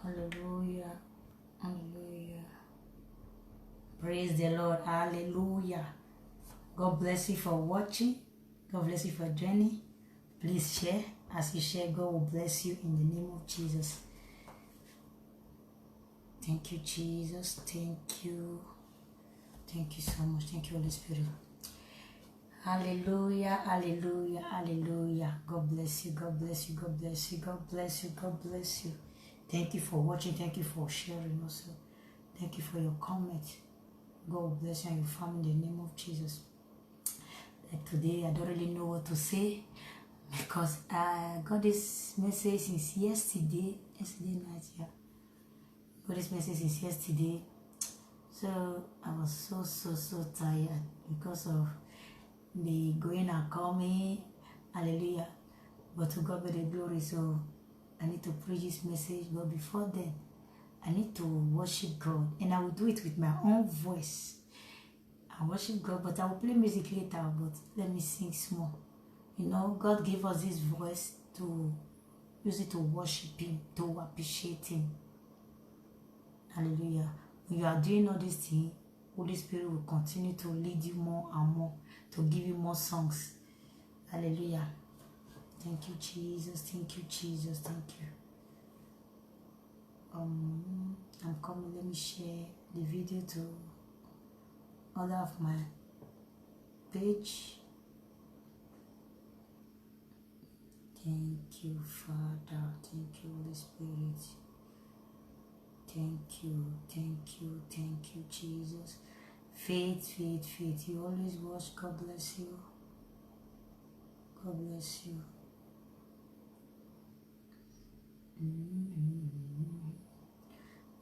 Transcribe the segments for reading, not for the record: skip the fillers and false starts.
Hallelujah. Hallelujah. Praise the Lord. Hallelujah. God bless you for watching. God bless you for joining. Please share. As you share, God will bless you in the name of Jesus. Thank you, Jesus. Thank you. Thank you so much. Thank you, Holy Spirit. Hallelujah. Hallelujah. Hallelujah. God bless you. God bless you. God bless you. God bless you. God bless you. Thank you for watching. Thank you for sharing also. Thank you for your comment. God bless you and your family in the name of Jesus. Like today, I don't really know what to say because I got this message since yesterday night. Yeah, got this message since yesterday. So I was so tired because of the going and coming. Hallelujah. But to God be the glory. So I need to preach this message. But before then, I need to worship God. And I will do it with my own voice. I worship God, but I will play music later. But let me sing small. You know, God gave us this voice to use it to worship Him, to appreciate Him. Hallelujah. When you are doing all these things, Holy Spirit will continue to lead you more and more, to give you more songs. Hallelujah. Thank you, Jesus. Thank you, Jesus. Thank you. I'm coming. Let me share the video to other of my page. Thank you, Father. Thank you, Holy Spirit. Thank you, thank you, thank you, Jesus. Faith, faith, faith. You always watch. God bless you. God bless you.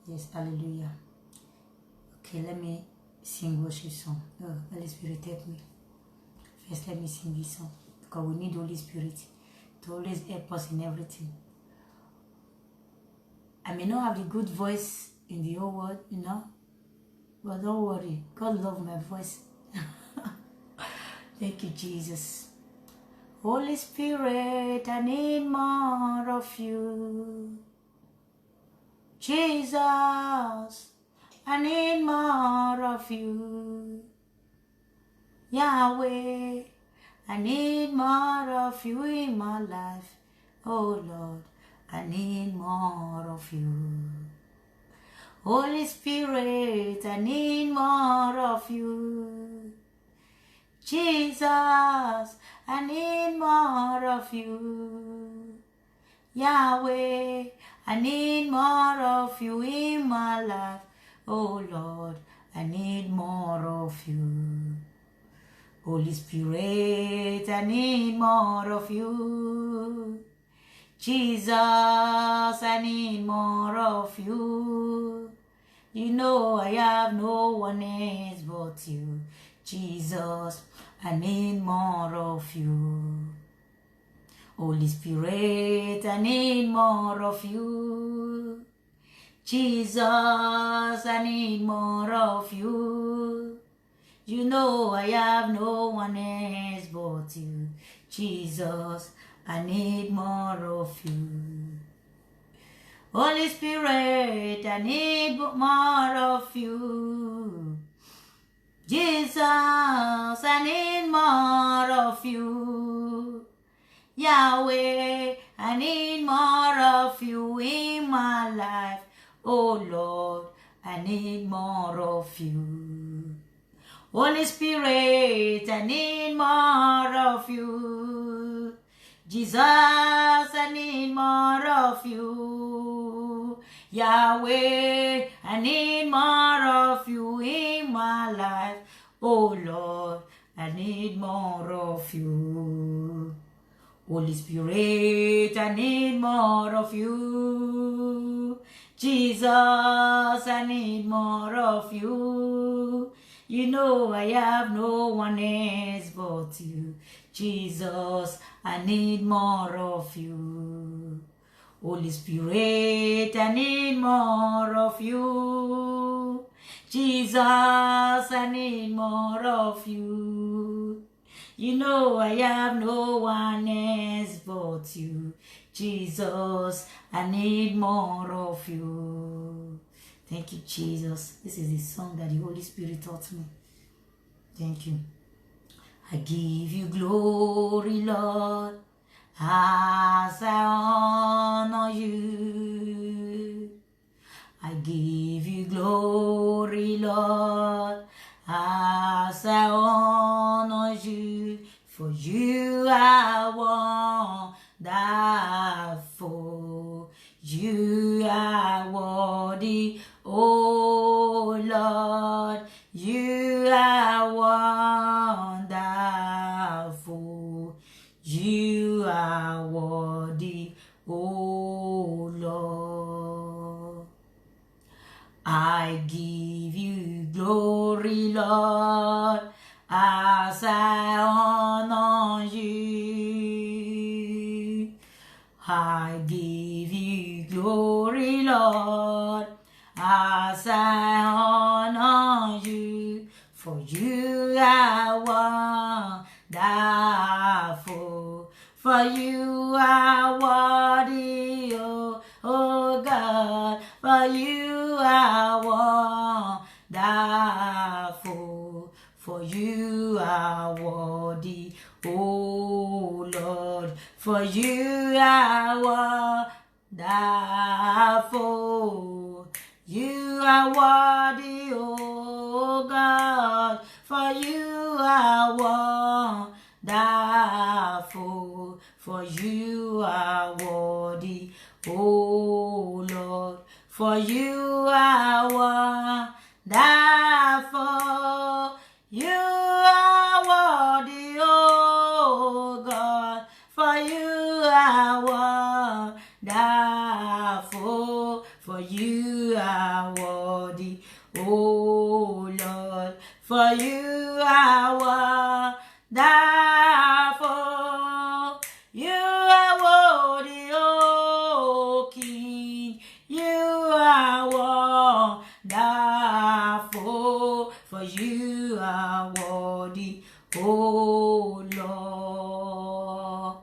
Yes, hallelujah. Okay, let me sing worship song. Oh, Holy Spirit, help me. First, let me sing this song because we need Holy Spirit to always help us in everything. I may not have the good voice in the whole world, you know, but don't worry. God loves my voice. Thank you, Jesus. Holy Spirit, I need more of you. Jesus, I need more of you. Yahweh, I need more of you in my life. Oh Lord, I need more of you. Holy Spirit, I need more of you. Jesus, I need more of you. Yahweh, I need more of you in my life. Oh Lord, I need more of you. Holy Spirit, I need more of you. Jesus, I need more of you. You know I have no one else but you. Jesus, I need more of you. Holy Spirit, I need more of you. Jesus, I need more of you. You know I have no one else but you. Jesus, I need more of you. Holy Spirit, I need more of you. Jesus, I need more of you. Yahweh, I need more of you in my life. Oh Lord, I need more of you. Holy Spirit, I need more of you. Jesus, I need more of you. Yahweh, I need more of you in my life. Oh Lord, I need more of you. Holy Spirit, I need more of you. Jesus, I need more of you. You know I have no one else but you. Jesus, I need more of you. Holy Spirit, I need more of you. Jesus, I need more of you. You know I have no one else but you. Jesus, I need more of you. Thank you, Jesus. This is the song that the Holy Spirit taught me. Thank you. I give you glory, Lord, as I honor you. I give you glory, Lord, as I honor you. For you are wonderful. You are worthy, oh Lord. You are wonderful. You are worthy, oh Lord. I give you glory, Lord, as I honor you. I give you glory, Lord, as I honor you. For you are wonderful. For you are worthy, oh God. For you are wonderful. For you are worthy, oh Lord. For you are wonderful. You are worthy, oh God. For you are wonderful. For you are worthy, oh Lord. For you are wonderful. You are worthy, oh God. For you are wonderful. For you are worthy, oh Lord. For you are wonderful. You are worthy, oh King. You are wonderful. For you are worthy, oh Lord.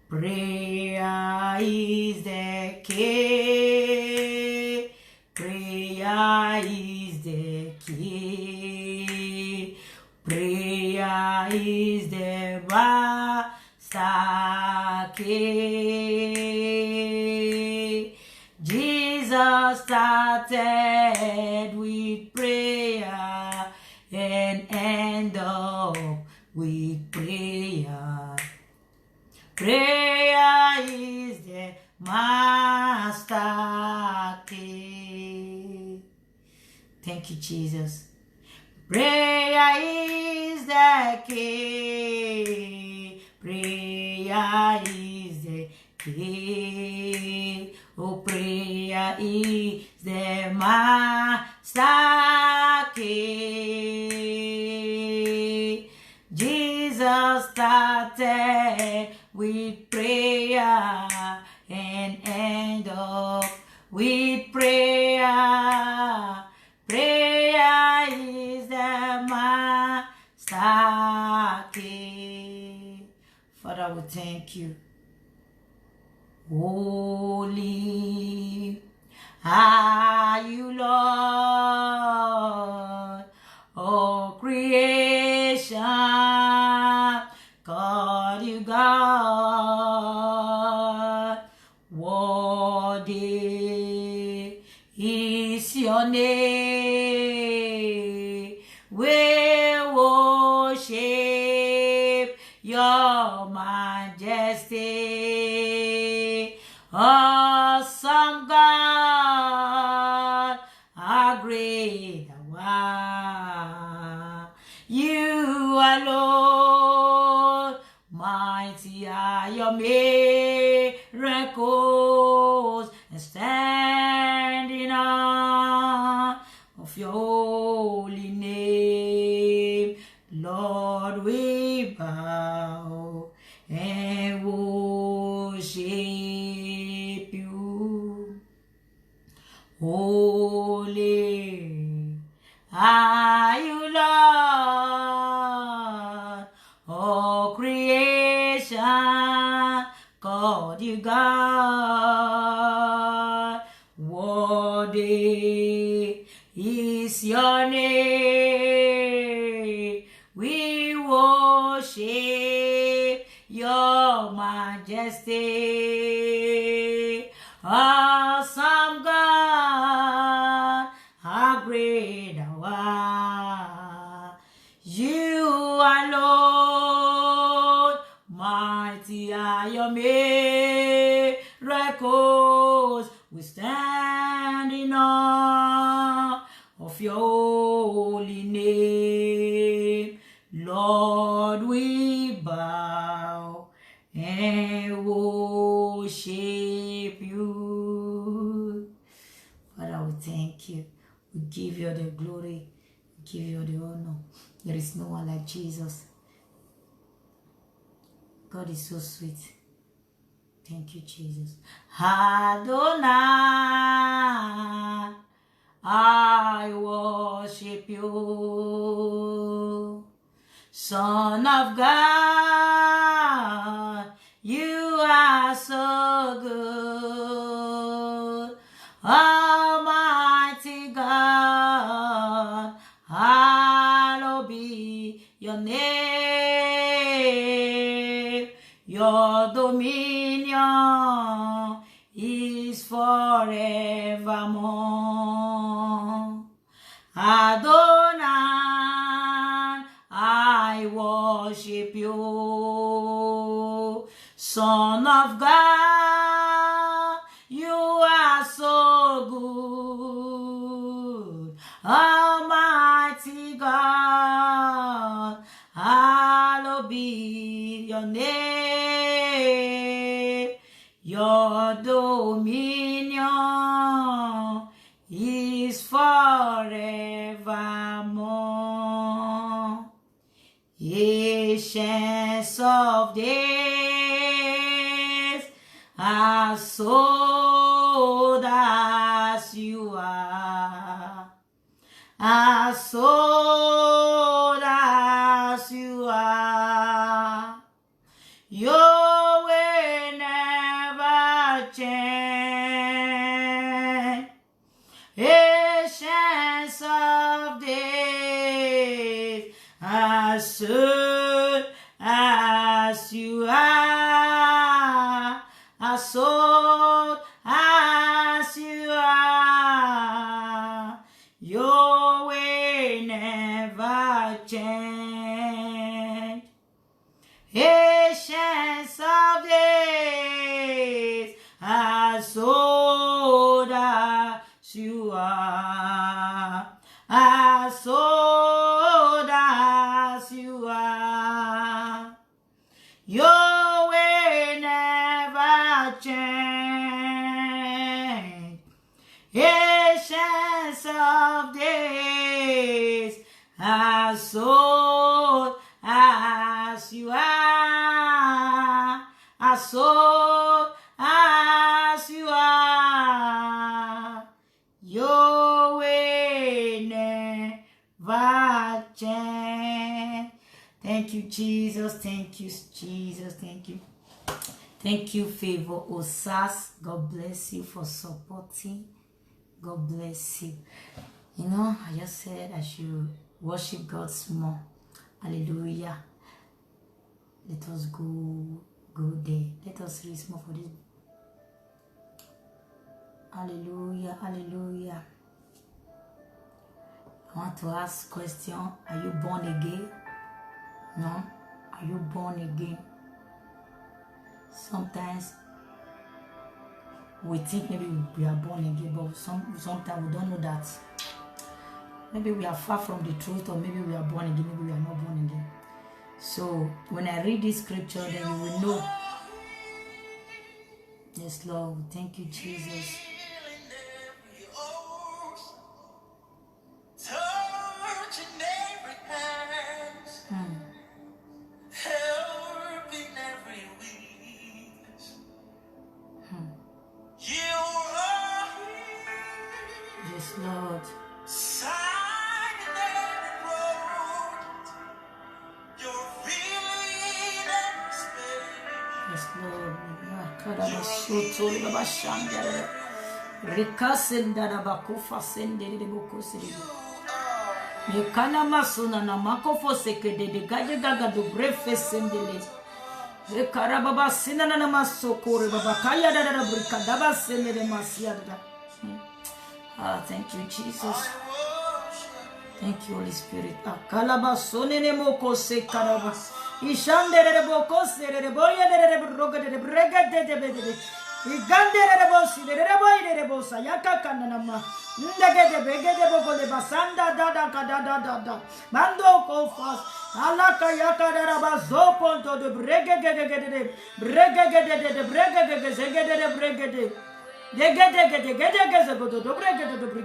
Prayer is the key. Prayer is the key. Prayer is the master key. Jesus started with prayer and end up with prayer. Prayer is the master key. Thank you, Jesus. Prayer is the key. Prayer is the key. Oh, prayer is the master key. Jesus started with prayer and end up with prayer. Prayer is the master key. Father, we thank you. Holy are you, Lord. Oh, creation, call you God. Worthy is your name. We worship your majesty. Awesome God, a great one. You alone, mighty are your miracles, and standing on of your holy name, Lord, we bow and worship you. Holy are you, Lord. All creation called you God. Awesome God, how great thou art. You are Lord, mighty are your miracles. We stand in awe of your holy name. Lord, we bow and worship you. Father, we thank you. We give you the glory. We give you the honor. There is no one like Jesus. God is so sweet. Thank you, Jesus. Adonai, I worship you. Son of God, you are so good. Almighty God, hallowed be your name. Your dominion is forevermore. Adonai, I worship you. Son of God, you are so good. Almighty God, hallowed be your name. Your dominion is forevermore. Ancients of days, as old as you are, as old as you are, your way never change. Ancients of days, as old as you are, as old as you are, your way never change. Ancients of days, as old as you are, as old as you are, your way never change. Ancients of days, as old as you are, as old as you are, your way never change. Thank you, Jesus. Thank you, Jesus. Thank you. Thank you, Favor Osas. God bless you for supporting. God bless you. You know, I just said I should worship God more. Hallelujah. Let us go there. Let us read more for this. Hallelujah. Hallelujah. I want to ask a question. Are you born again? No? Are you born again? Sometimes we think maybe we are born again, but sometimes we don't know that. Maybe we are far from the truth, or maybe we are born again, maybe we are not born again. So when I read this scripture, then you will know. Yes, Lord. Thank you, Jesus. Yes, Lord. Yes, Lord. Mekana masuna na makofo seke de gaje gaga do brefe sendele. Ekarababa sinana masokore baba kaya da da brika daba senere masia da. Ah, thank you, Jesus. Thank you, Holy Spirit. Akalaba sonene moko se karaba. Ishandere boko sere boya de broga de brega de. Igandere de bosi de boy de bosa yakakana nama. Ndege de bege de boko de basanda da. Mando ko fast. Alaka yakara bazo ponto de brega de brega.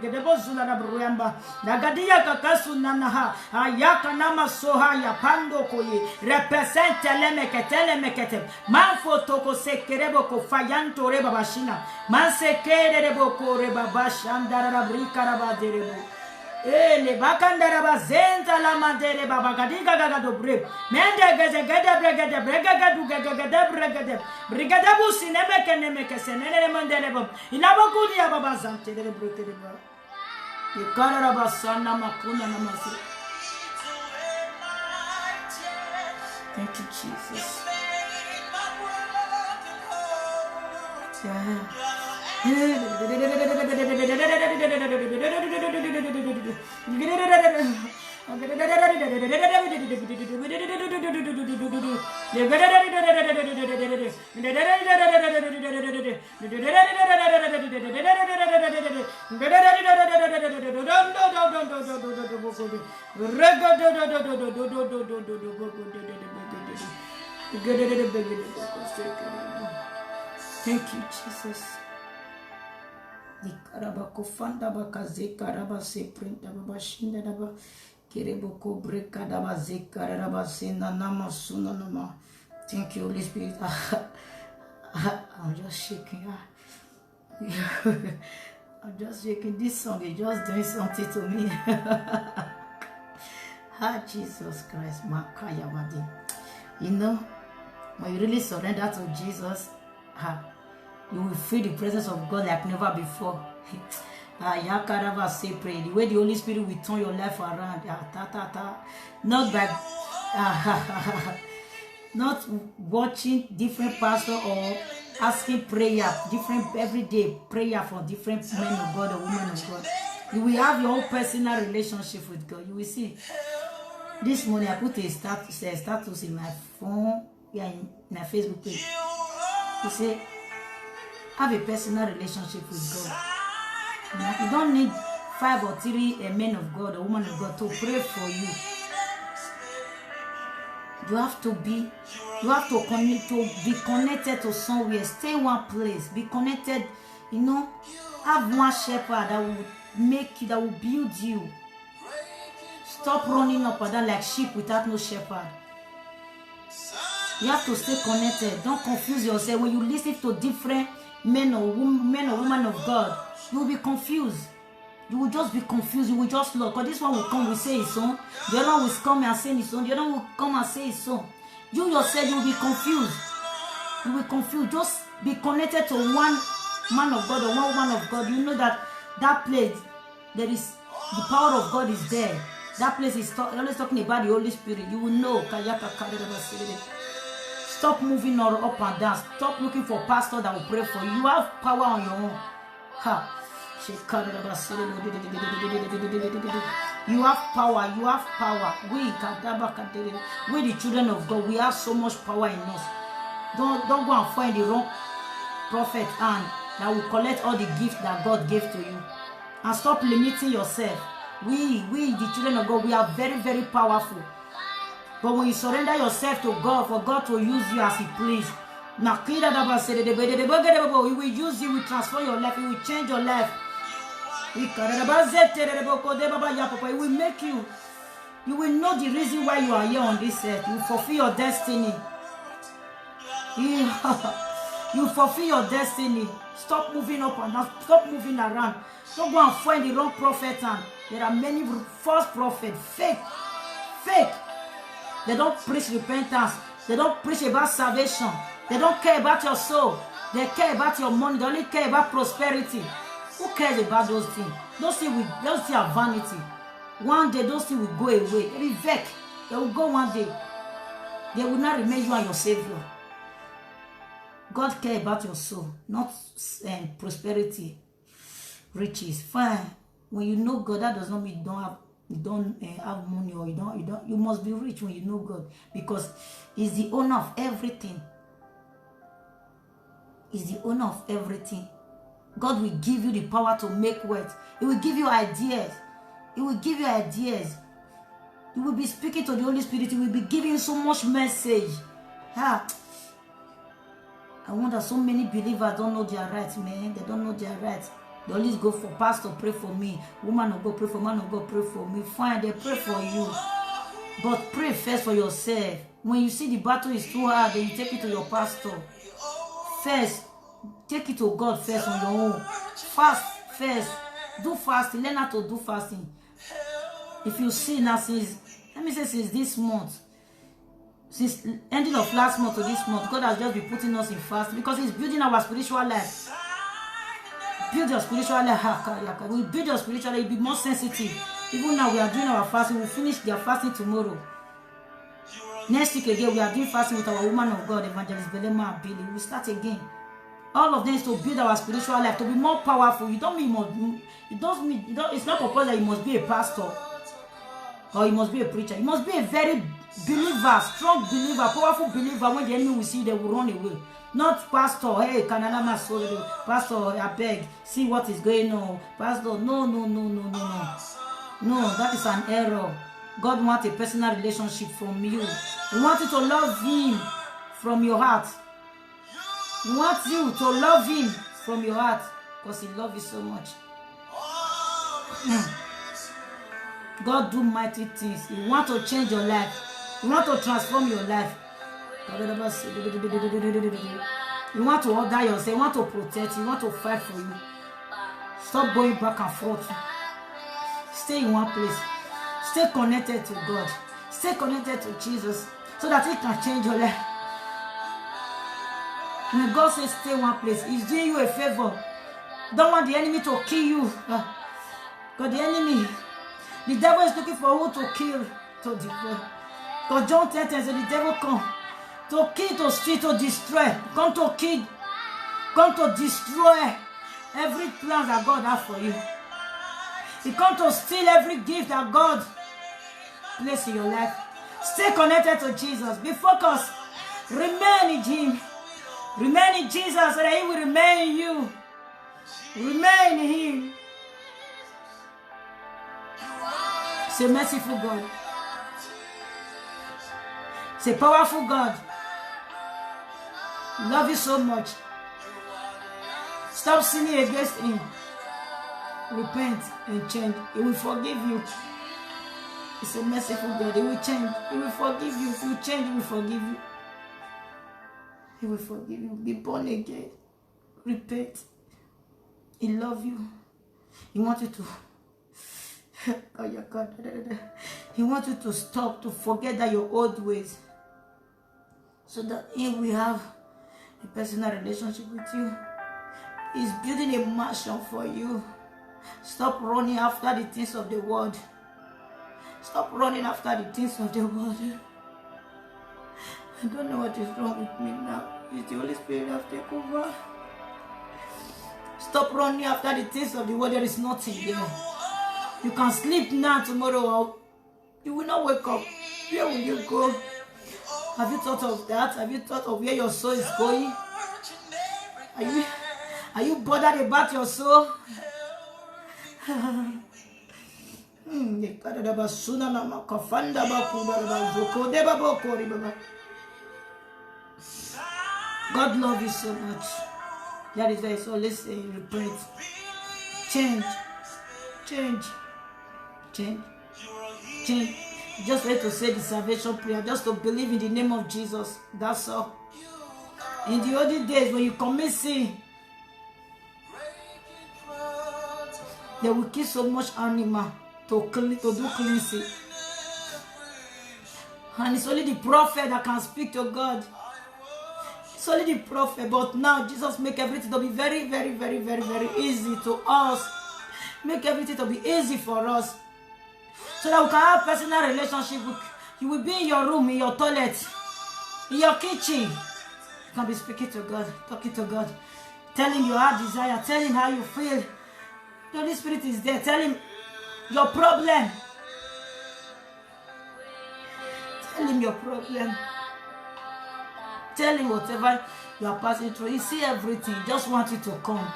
Gede bozula na bruyamba nagadia kakasu nanaha ayaka nama soha ya pando koye represente lemekete manfo toko sekerebo ko fayanto reba bashina man sekerebo ko reba bashandara brika rabaderebo le bakandara bazenta la mandere baba gadiga gaga dobre mende gede brigada busi nemeke senene mandere bom ilabakudi ya baba zante de brote de ba ikara basana makuna na masi. Thank you, Jesus. Thank you, Jesus. Dikarabako fanda bakaze karaba se prenta babashinda daba kereboko breka daba zekaraba senda nama suna nama. Thank you, Holy Spirit. I'm just shaking. I'm just shaking. This song is just doing something to me. Jesus Christ, Makaya Badi. You know, when you really surrender to Jesus, you will feel the presence of God like never before. Yakarava say pray. The way the Holy Spirit will turn your life around. Not by not watching different pastor or asking prayer, different everyday prayer for different men of God or women of God. You will have your own personal relationship with God. You will see. This morning I put a status in my phone, in my Facebook page. You say, have a personal relationship with God. You don't need 5 or 3 men of God or women of God to pray for you. You have to be connected to somewhere. Stay in one place. Be connected. You know, have one shepherd that will make you, that will build you. Stop running up and down like sheep without no shepherd. You have to stay connected. Don't confuse yourself. When you listen to different men or women of God, you will be confused. You will just be confused. You will just look. Because this one will come, will say his own. The other one will come and say his own. The other one will come and say his own. You yourself, you will be confused. You will be confused. Just be connected to one man of God or one woman of God. You know that place, there is the power of God is there. That place is always talking about the Holy Spirit. You will know. Stop moving up and down. Stop looking for pastor that will pray for you. You have power on your own. You have power. You have power. We the children of God, we have so much power in us. Don't go and find the wrong prophet and that will collect all the gifts that God gave to you. And stop limiting yourself. We the children of God, we are very, very powerful. But when you surrender yourself to God, for God to use you as He please, He will use you, He will transform your life, He will change your life. He will make you. You will know the reason why you are here on this earth. You will fulfill your destiny. You fulfill your destiny. Stop moving up and down. Stop moving around. Don't go and find the wrong prophet. And there are many false prophets, fake. They don't preach repentance. They don't preach about salvation. They don't care about your soul. They care about your money. They only care about prosperity. Who cares about those things? Those things are vanity. One day those things will go away. They will vec. They will go one day. They will not remain you and your Savior. God cares about your soul, not prosperity, riches. Fine. When you know God, that does not mean you don't have money, or you must be rich when you know God, because He's the owner of everything. He's the owner of everything. God will give you the power to make wealth. He will give you ideas. He will give you ideas. You will be speaking to the Holy Spirit. He will be giving you so much message. I wonder, so many believers don't know their rights, man. They don't know their rights. They always go for pastor, pray for me. Woman of God, pray for man of God, pray for me. Fine, they pray for you. But pray first for yourself. When you see the battle is too hard, then you take it to your pastor. First, take it to God first on your own. Fast first. Do fasting. Learn how to do fasting. If you see now, since this month, since ending of last month to this month, God has just been putting us in fast, because He's building our spiritual life. Build your spiritual life. We build your spiritual life. Be more sensitive. Even now we are doing our fasting. We'll finish their fasting tomorrow. Next week again, we are doing fasting with our woman of God, Evangelist Belema Billy. We'll start again. All of them is to build our spiritual life, to be more powerful. You don't mean it's not proposed that you must be a pastor or you must be a preacher. You must be a very believer, strong believer, powerful believer. When the enemy will see you, they will run away. Not pastor, hey, Canada Masolo, pastor, I beg, see what is going on. Pastor, no. No, that is an error. God wants a personal relationship from you. He wants you to love Him from your heart. He wants you to love Him from your heart, because He loves you so much. God do mighty things. He wants to change your life. He wants to transform your life. You want to order yourself. You want to protect you. You want to fight for you. Stop going back and forth. Stay in one place. Stay connected to God. Stay connected to Jesus, so that He can change your life. When God says stay in one place, He's doing you a favor. Don't want the enemy to kill you. Because the devil is looking for who to kill, to destroy. Because John 10 says the devil come to kill, to steal, to destroy. Come to kill, come to destroy every plan that God has for you. He comes to steal every gift that God placed in your life. Stay connected to Jesus. Be focused. Remain in Him. Remain in Jesus, so that He will remain in you. Remain in Him. Say merciful God. Say powerful God. Love you so much. Stop sinning against Him. Repent and change. He will forgive you. It's a merciful God. He will change. He will forgive you. If you change, He will forgive you. He will forgive you. Be born again. Repent. He loves you. He wants you to. He wants you to stop, to forget that your old ways, so that He will have a personal relationship with you. He's building a mansion for you. Stop running after the things of the world. Stop running after the things of the world. I don't know what is wrong with me now. It's the Holy Spirit that take over. Stop running after the things of the world. There is nothing there. You can sleep now, tomorrow you will not wake up. Where will you go? Have you thought of that? Have you thought of where your soul is going? Are you bothered about your soul? God loves you so much. That is why it's always saying, repent. Change. Just wait to say the salvation prayer, just to believe in the name of Jesus. That's all. In the olden days, when you commit sin, they will kill so much animal to do cleansing. And it's only the prophet that can speak to God. It's only the prophet. But now Jesus make everything to be very, very, very, very, very easy to us. Make everything to be easy for us, so that we can have personal relationship with you. Will be in your room, in your toilet, in your kitchen. can be speaking to God, talking to God, telling your heart desire, telling how you feel. The Holy Spirit is there. Tell him your problem. Tell him your problem. Tell him whatever you are passing through. He sees everything. He just wants you to come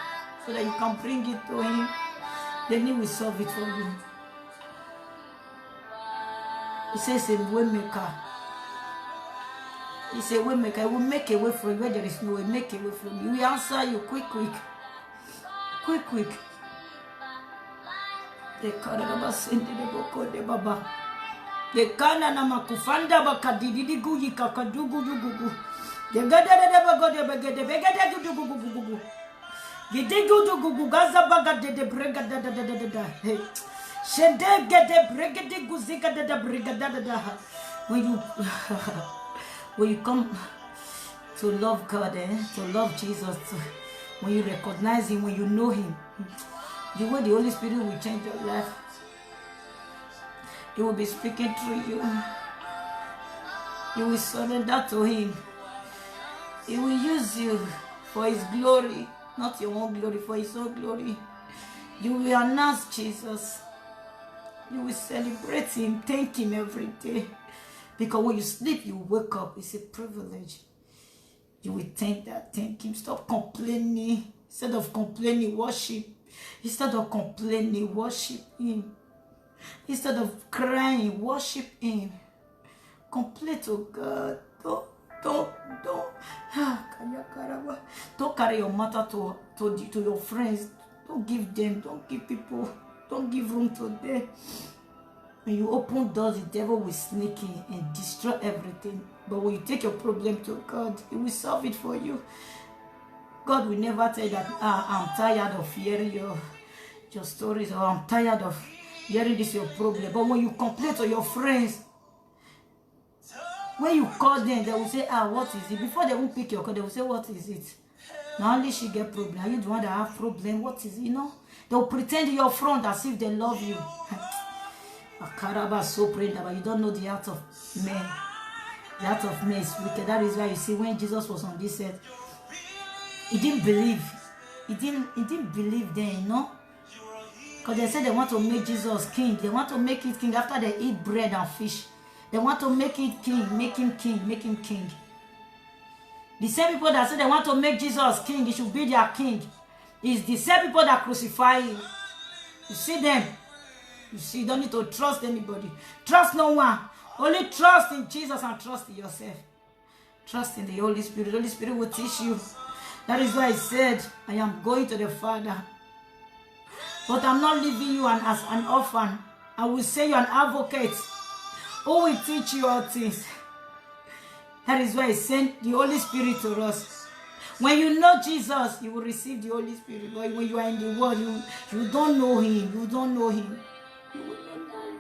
so that you can bring it to him. Then he will solve it for you. He says a way maker. He says a way maker. He will make a way for you where there is no way. Make a way for you. He will answer you quick. The Karabas in the Boko de Baba. The Kanana Makufanda Bakadidi Guyi Kakadugu Gugu. The Gada de Bagode Begade Begade Gugu. The Digu Gugu Gaza Bagade de Brigada da. Shede get the Brigade Guzika da Brigada da. When you come to love God, to love Jesus, when you recognize him, when you know him, the way the Holy Spirit will change your life. He will be speaking through you. You will surrender to him. He will use you for his glory, not your own glory, for his own glory. You will announce Jesus. You will celebrate him, thank him every day. Because when you sleep, you wake up. It's a privilege. You will thank him. Stop complaining. Instead of complaining, worship. Instead of complaining, worship him. Instead of crying, worship him. Complain to God. Don't carry your matter to your friends. Don't give people, don't give room to them. When you open doors, the devil will sneak in and destroy everything. But when you take your problem to God, he will solve it for you. God will never tell you that, I'm tired of hearing your stories, or I'm tired of hearing this your problem. But when you complain to your friends, when you call them, they will say, what is it? Before they won't pick your call, they will say, what is it? Now only she get problem. Are you the one that have problem? What is it? You know? They will pretend in your front as if they love you. Akaraba so praying, but you don't know the heart of men. The heart of men is wicked. That is why you see when Jesus was on this earth, he didn't believe. He didn't believe then, you know? Because they said they want to make Jesus king. They want to make it king after they eat bread and fish. They want to make it king, make him king. The same people that said they want to make Jesus king, he should be their king, is the same people that crucify him. You see them. You see, you don't need to trust anybody. Trust no one. Only trust in Jesus and trust in yourself. Trust in the Holy Spirit. The Holy Spirit will teach you. That is why I said, I am going to the Father. But I'm not leaving you as an orphan. I will send you an advocate who will teach you all things. That is why I sent the Holy Spirit to us. When you know Jesus, you will receive the Holy Spirit. But when you are in the world, you don't know him. You don't know him. You will not know him.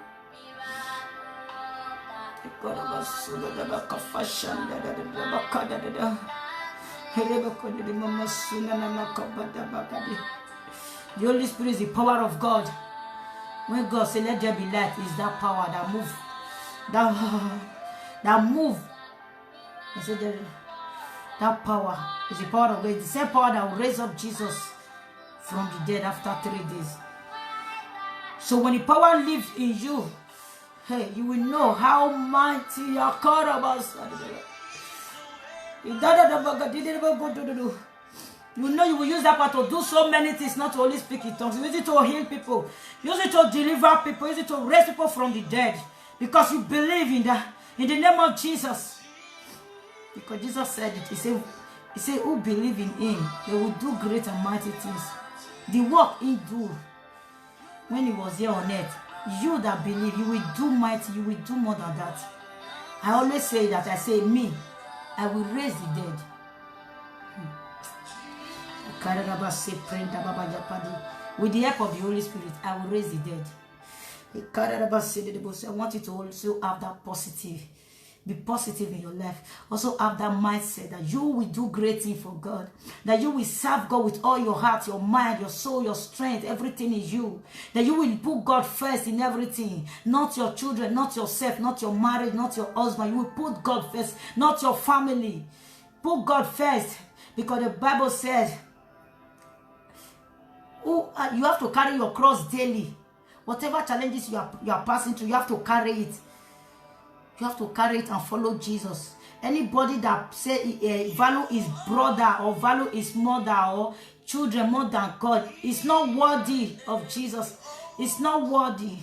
The Holy Spirit is the power of God. When God said, let there be light, is that power that move. That move. I said that power is the power of God. It's the same power that will raise up Jesus from the dead after 3 days. So when the power lives in you, hey, you will know how mighty your Karabas. You know you will use that power to do so many things, not to only speak in tongues. Use it to heal people. Use it to deliver people. Use it to raise people from the dead. Because you believe in that. In the name of Jesus. Because Jesus said it. He said, who believe in him, they will do great and mighty things. The work he do when he was here on earth. You that believe, you will do mighty, you will do more than that. I always say that. I say, me, I will raise the dead. With the help of the Holy Spirit, I will raise the dead. I want you to also have that positive. Be positive in your life. Also have that mindset that you will do great things for God. That you will serve God with all your heart, your mind, your soul, your strength, everything is you. That you will put God first in everything. Not your children, not yourself, not your marriage, not your husband. You will put God first, not your family. Put God first, because the Bible says you have to carry your cross daily. Whatever challenges you are passing through, you have to carry it. You have to carry it and follow Jesus. Anybody that say value is brother or value is mother or children more than God is not worthy of Jesus. It's not worthy.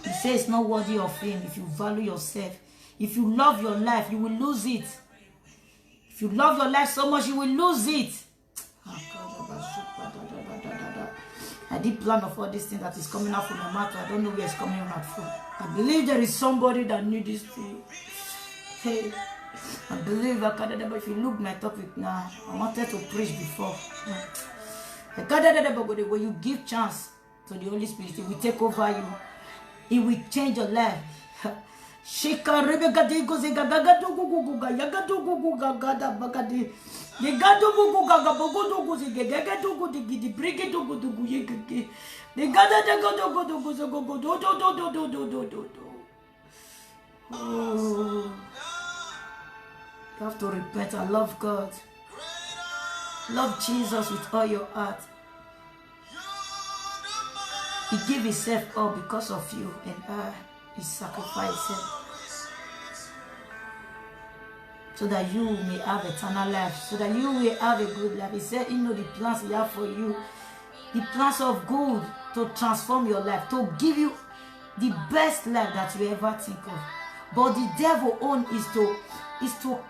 He says it's not worthy of him. If you value yourself, if you love your life, you will lose it. If you love your life so much, you will lose it. I did plan of all these things that is coming out from my mouth. I don't know where it's coming out from. I believe there is somebody that needs this thing. Hey, I believe I can't. But if you look my topic now, I wanted to preach before. When you give chance to the Holy Spirit, it will take over you. It will change your life. Shika Rebecca Digo Zigagaga Guguga Yagaduguga Gada Bagadi. The Gadugu Gaga Bogudu Zigaga Dugu Digi, bring it to Gudu Yigi. The Gada de Godo. Oh, you have to repent and love God. Love Jesus with all your heart. He gave himself up because of you and he sacrificed himself so that you may have eternal life, so that you will have a good life. He said, you know the plans he have for you, the plans of good to transform your life, to give you the best life that you ever think of. But the devil own is to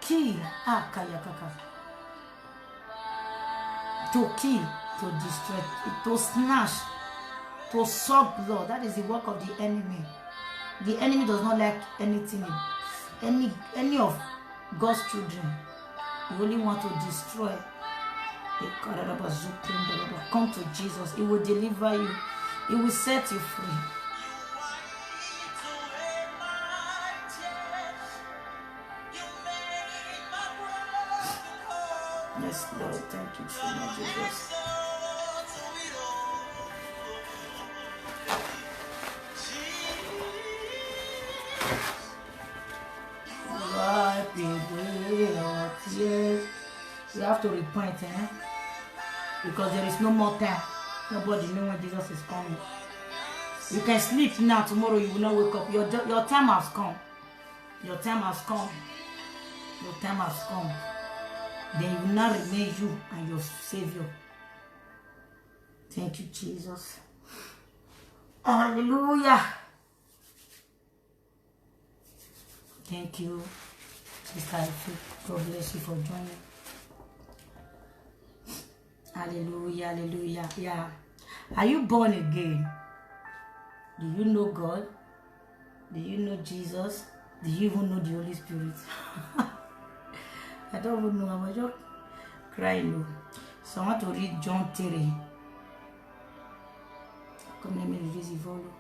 kill, to kill, to destroy, to snatch, to suck blood. That is the work of the enemy. The enemy does not like anything, any of God's children. You only want to destroy. Come to Jesus. He will deliver you. He will set you free. Yes, Lord. Thank you so much, Jesus. You have to repent, because there is no more time. Nobody knows when Jesus is coming. You can sleep now, tomorrow you will not wake up. Your time has come. Your time has come. Your time has come. Then you will not remain you and your Savior. Thank you, Jesus. Hallelujah. Thank you, Sister Ife. God bless you for joining. Hallelujah, hallelujah. Yeah. Are you born again? Do you know God? Do you know Jesus? Do you even know the Holy Spirit? I don't even know. I was just crying. So I want to read John 3. Come, let me release the volume.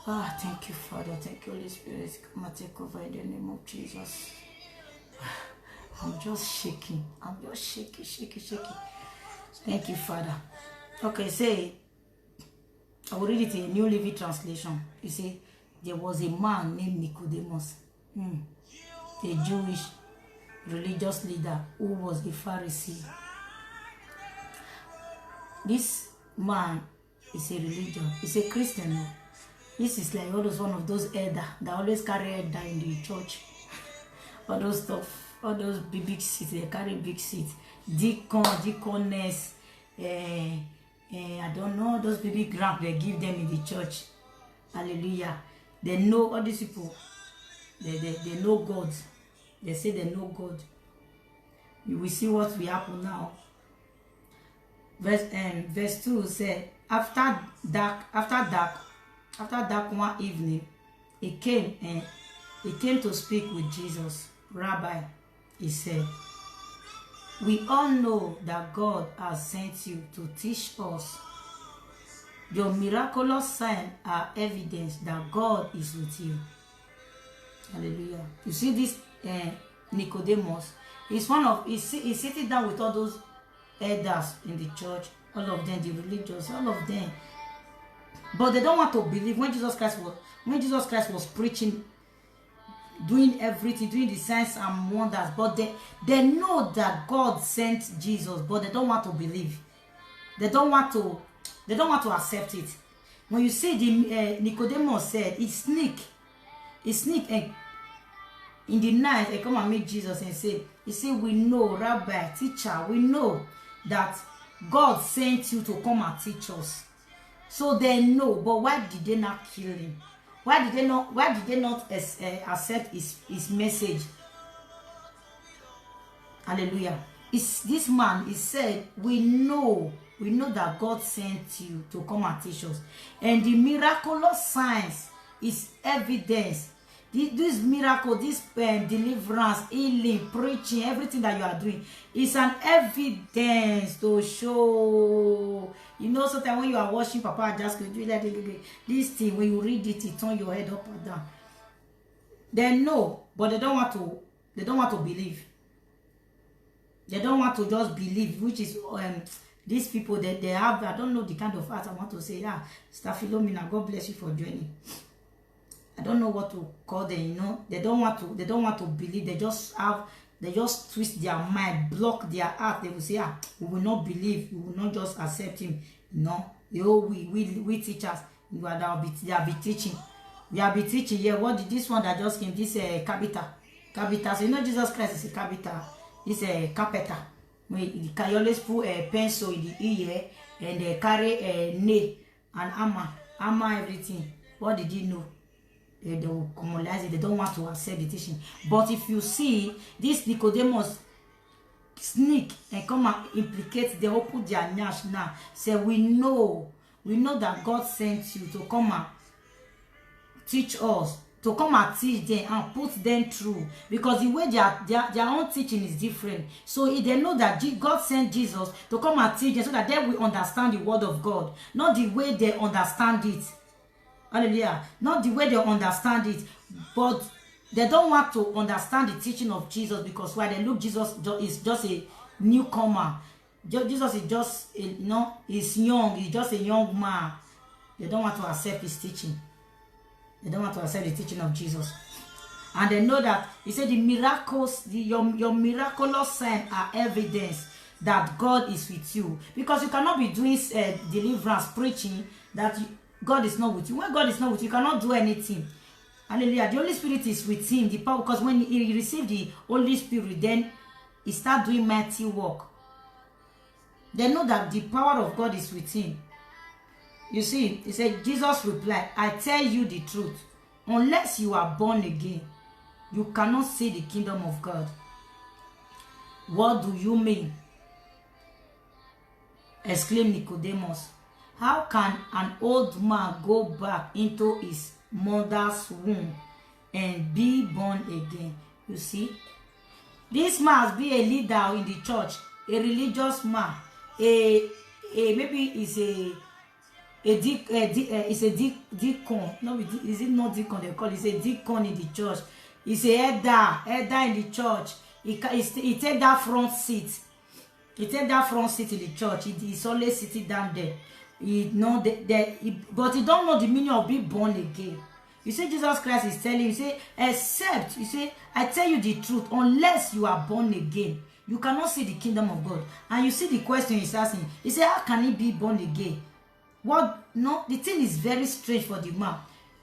Thank you, Father. Thank you, Holy Spirit. Come and take over in the name of Jesus. I'm just shaking. I'm just shaking. Thank you, Father. Okay, say, I will read it in a New Living Translation. You see, there was a man named Nicodemus, a Jewish religious leader who was a Pharisee. This man is a religion. He's a Christian. This is like always one of those elder that always carry elder in the church. All those stuff. All those big seats, they carry big seats. Deacon, deaconess, I don't know, those baby grant they give them in the church. Hallelujah. They know all these people. They know God. They say they know God. You will see what will happen now. Verse 2 said, after dark one evening, he came to speak with Jesus. Rabbi, he said, we all know that God has sent you to teach us. Your miraculous signs are evidence that God is with you. Hallelujah. You see this Nicodemus, he's sitting down with all those elders in the church, all of them, the religious, all of them. But they don't want to believe when Jesus Christ was preaching doing everything, doing the signs and wonders, but they know that God sent Jesus, but they don't want to believe. They don't want to accept it. When you see the Nicodemus said, he sneak and in the night, they come and meet Jesus and say, he said, we know, Rabbi, teacher, we know that God sent you to come and teach us. So they know, but why did they not kill him? Why did they not accept his message? Hallelujah. This man, he said, we know that God sent you to come and teach us. And the miraculous signs is evidence. This miracle, this deliverance, healing, preaching, everything that you are doing is an evidence to show. You know, sometimes when you are watching Papa just do this thing, when you read it, it turn your head up and down. They know, but they don't want to believe. They don't want to just believe, which is these people that they have. I don't know the kind of heart I want to say. Sister Philomena, God bless you for joining. I don't know what to call them, you know. They don't want to believe. They just twist their mind, block their heart. They will say, we will not believe, we will not just accept him. No, we teachers, they will be teaching. We will be teaching. Yeah, what did this one that just came? This Capita. So you know Jesus Christ is a Capita. This carpenter. You always put a pencil in the ear and they carry a nail and hammer everything. What did you know? They will commonize it. They don't want to accept the teaching. But if you see this Nicodemus sneak and come and implicate, they will put their nyash now. Say, we know that God sent you to come and teach us, to come and teach them and put them through, because the way their own teaching is different. So they know that God sent Jesus to come and teach them so that they will understand the word of God, not the way they understand it. Hallelujah. Not the way they understand it, but they don't want to understand the teaching of Jesus, because why they look, Jesus is just a newcomer. Jesus is just he's young, he's just a young man. They don't want to accept his teaching. They don't want to accept the teaching of Jesus. And they know that he said the miracles, your miraculous signs are evidence that God is with you. Because you cannot be doing deliverance, preaching, that God is not with you. When God is not with you, you cannot do anything. Hallelujah. The Holy Spirit is with him. The power, because when he received the Holy Spirit, then he started doing mighty work. They know that the power of God is with him. You see, he said, Jesus replied, I tell you the truth. Unless you are born again, you cannot see the kingdom of God. What do you mean? Exclaimed Nicodemus. How can an old man go back into his mother's womb and be born again? You see, this must be a leader in the church, a religious man, maybe is a deacon. No, is it not deacon they call it? It's a deacon in the church. It's a elder in the church. He take that front seat. He take that front seat in the church. He's always sitting down there. But he don't know the meaning of being born again. You see, Jesus Christ is telling you, say, except, you say, I tell you the truth, unless you are born again, you cannot see the kingdom of God. And you see the question he's asking. He said, how can he be born again? What? No, the thing is very strange for the man.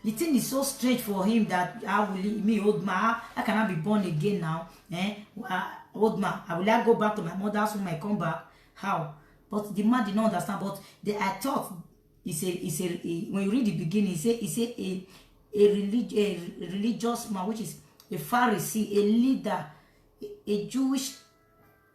The thing is so strange for him that old man, how can I be born again now? Old man, will I go back to my mother's womb? I come back? How? But the man did not understand. But I thought when you read the beginning, he said a religious man, which is a Pharisee, a leader, a Jewish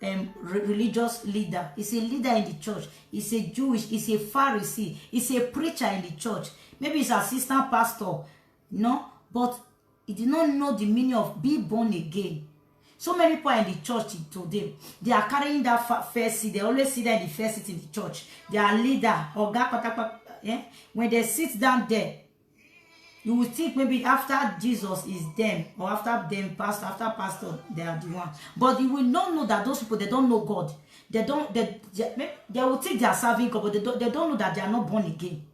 religious leader. He's a leader in the church. He's a Jewish, he's a Pharisee, he's a preacher in the church. Maybe he's assistant pastor, but he did not know the meaning of be born again. So many people in the church today, they are carrying that first seat. They always sit there in the first seat in the church. They are leader or when they sit down there, you will think maybe after Jesus is them, or after them pastor, they are the one. But you will not know that those people, they don't know God. They will think they are serving God, but they don't know that they are not born again.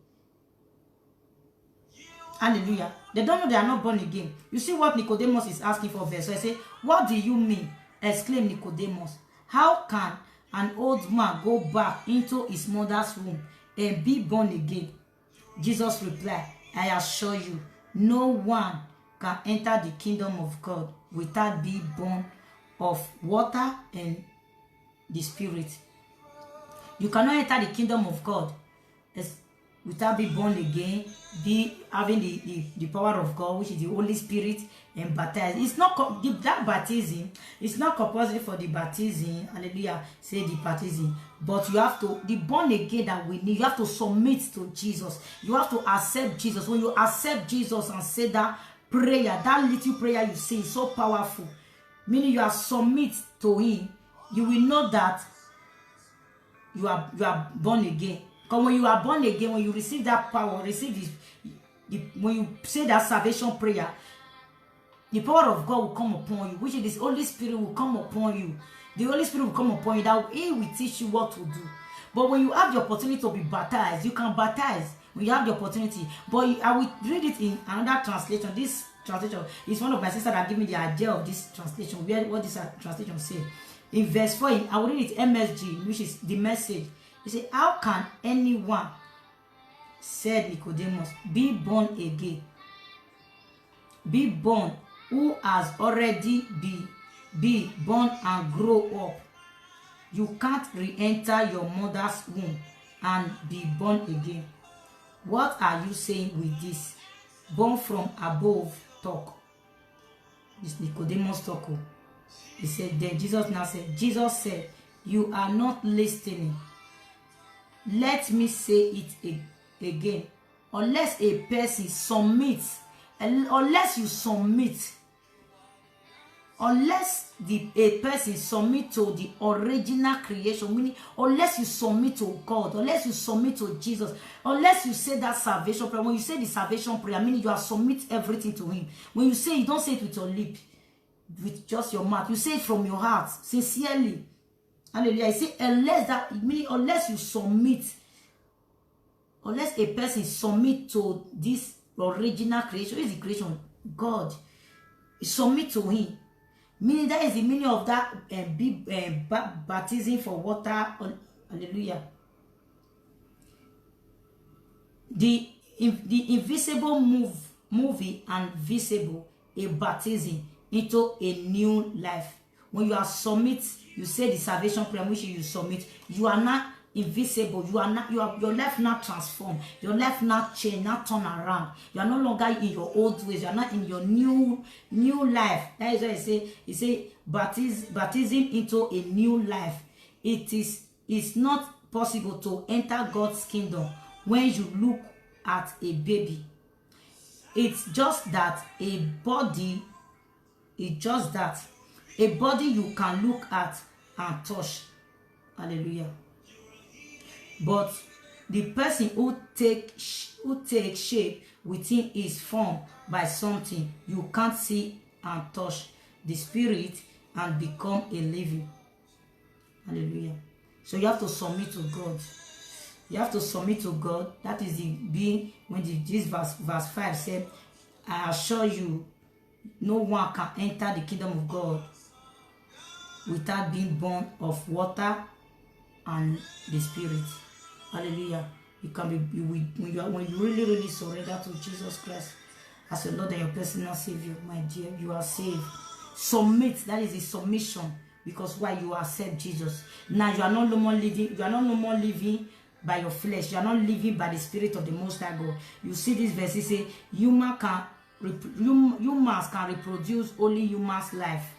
Hallelujah. They don't know they are not born again. You see what Nicodemus is asking for verse. So I say, what do you mean? Exclaimed Nicodemus. How can an old man go back into his mother's womb and be born again? Jesus replied, I assure you, no one can enter the kingdom of God without being born of water and the Spirit. You cannot enter the kingdom of God without being born again, be having the power of God, which is the Holy Spirit, and baptized. It's not that baptism. It's not compulsory for the baptism. Hallelujah. Say the baptism, but you have to the born again that we need. You have to submit to Jesus. You have to accept Jesus. When you accept Jesus and say that prayer, that little prayer you say is so powerful. Meaning you are submit to Him. You will know that you are born again. Because when you are born again, when you receive that power, receive when you say that salvation prayer, the power of God will come upon you, which is the Holy Spirit will come upon you. The Holy Spirit will come upon you, that He will teach you what to do. But when you have the opportunity to be baptized, you can baptize when you have the opportunity. But I will read it in another translation. This translation is one of my sisters that gave me the idea of this translation, what this translation says. In verse 4, I will read it MSG, which is the Message. He said, how can anyone, said Nicodemus, be born again? Be born who has already be born and grow up. You can't re-enter your mother's womb and be born again. What are you saying with this? Born from above talk. This Nicodemus talk. He said, then Jesus said, you are not listening. Let me say it again. Unless a person submits, unless you submit, unless a person submit to the original creation, meaning unless you submit to God, unless you submit to Jesus, unless you say that salvation prayer, when you say the salvation prayer, meaning you are submit everything to Him. When you say, you don't say it with your lip, with just your mouth. You say it from your heart, sincerely. Hallelujah. I say, unless you submit, unless a person submit to this original creation, what is the creation? God. You submit to Him. Meaning that is the meaning of that baptism for water. Hallelujah. The invisible movie and visible, a baptism into a new life. When you are submit, you say the salvation prayer, which you submit, you are not invisible. You are not, your life not transformed. Your life not change, not turn around. You are no longer in your old ways. You are not in your new life. That is why he say baptism into a new life. It's not possible to enter God's kingdom when you look at a baby. It's just that a body. It's just that a body you can look at and touch. Hallelujah. But the person who take shape within is formed by something you can't see and touch, the spirit, and become a living. Hallelujah. So you have to submit to God. You have to submit to God. That is the being when this verse 5 said, I assure you, no one can enter the kingdom of God without being born of water and the Spirit. Hallelujah. You can be when you really surrender to Jesus Christ as your Lord and your personal Savior, my dear, you are saved. Submit. That is a submission. Because why? You accept Jesus. Now you are no more living. You are no more living by your flesh. You are not living by the Spirit of the Most High God. You see this verse. It says humans can reproduce only human's life,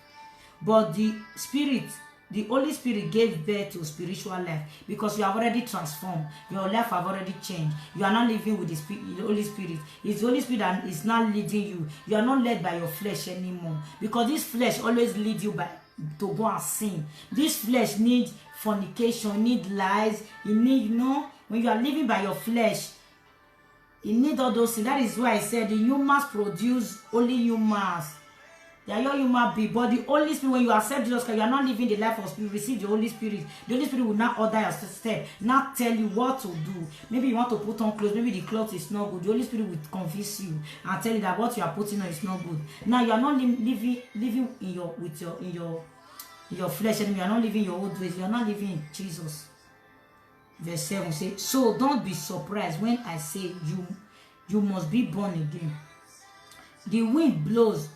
but the Spirit, the Holy Spirit, gave birth to spiritual life, because you have already transformed. Your life have already changed. You are not living with the Holy Spirit. It's the Holy Spirit that is not leading you. You are not led by your flesh anymore, because this flesh always leads you to go and sin. This flesh needs fornication, need lies. You need, when you are living by your flesh, you need all those things. That is why I said the humans produce only humans. They are your human being. But the Holy Spirit, when you accept Jesus Christ, you are not living the life of spirit. Receive the Holy Spirit. The Holy Spirit will not order your step, not tell you what to do. Maybe you want to put on clothes. Maybe the clothes is not good. The Holy Spirit will convince you and tell you that what you are putting on is not good. Now you are not living in your flesh anymore. You are not living your old ways. You are not living in Jesus. Verse 7 says, so don't be surprised when I say you must be born again. The wind blows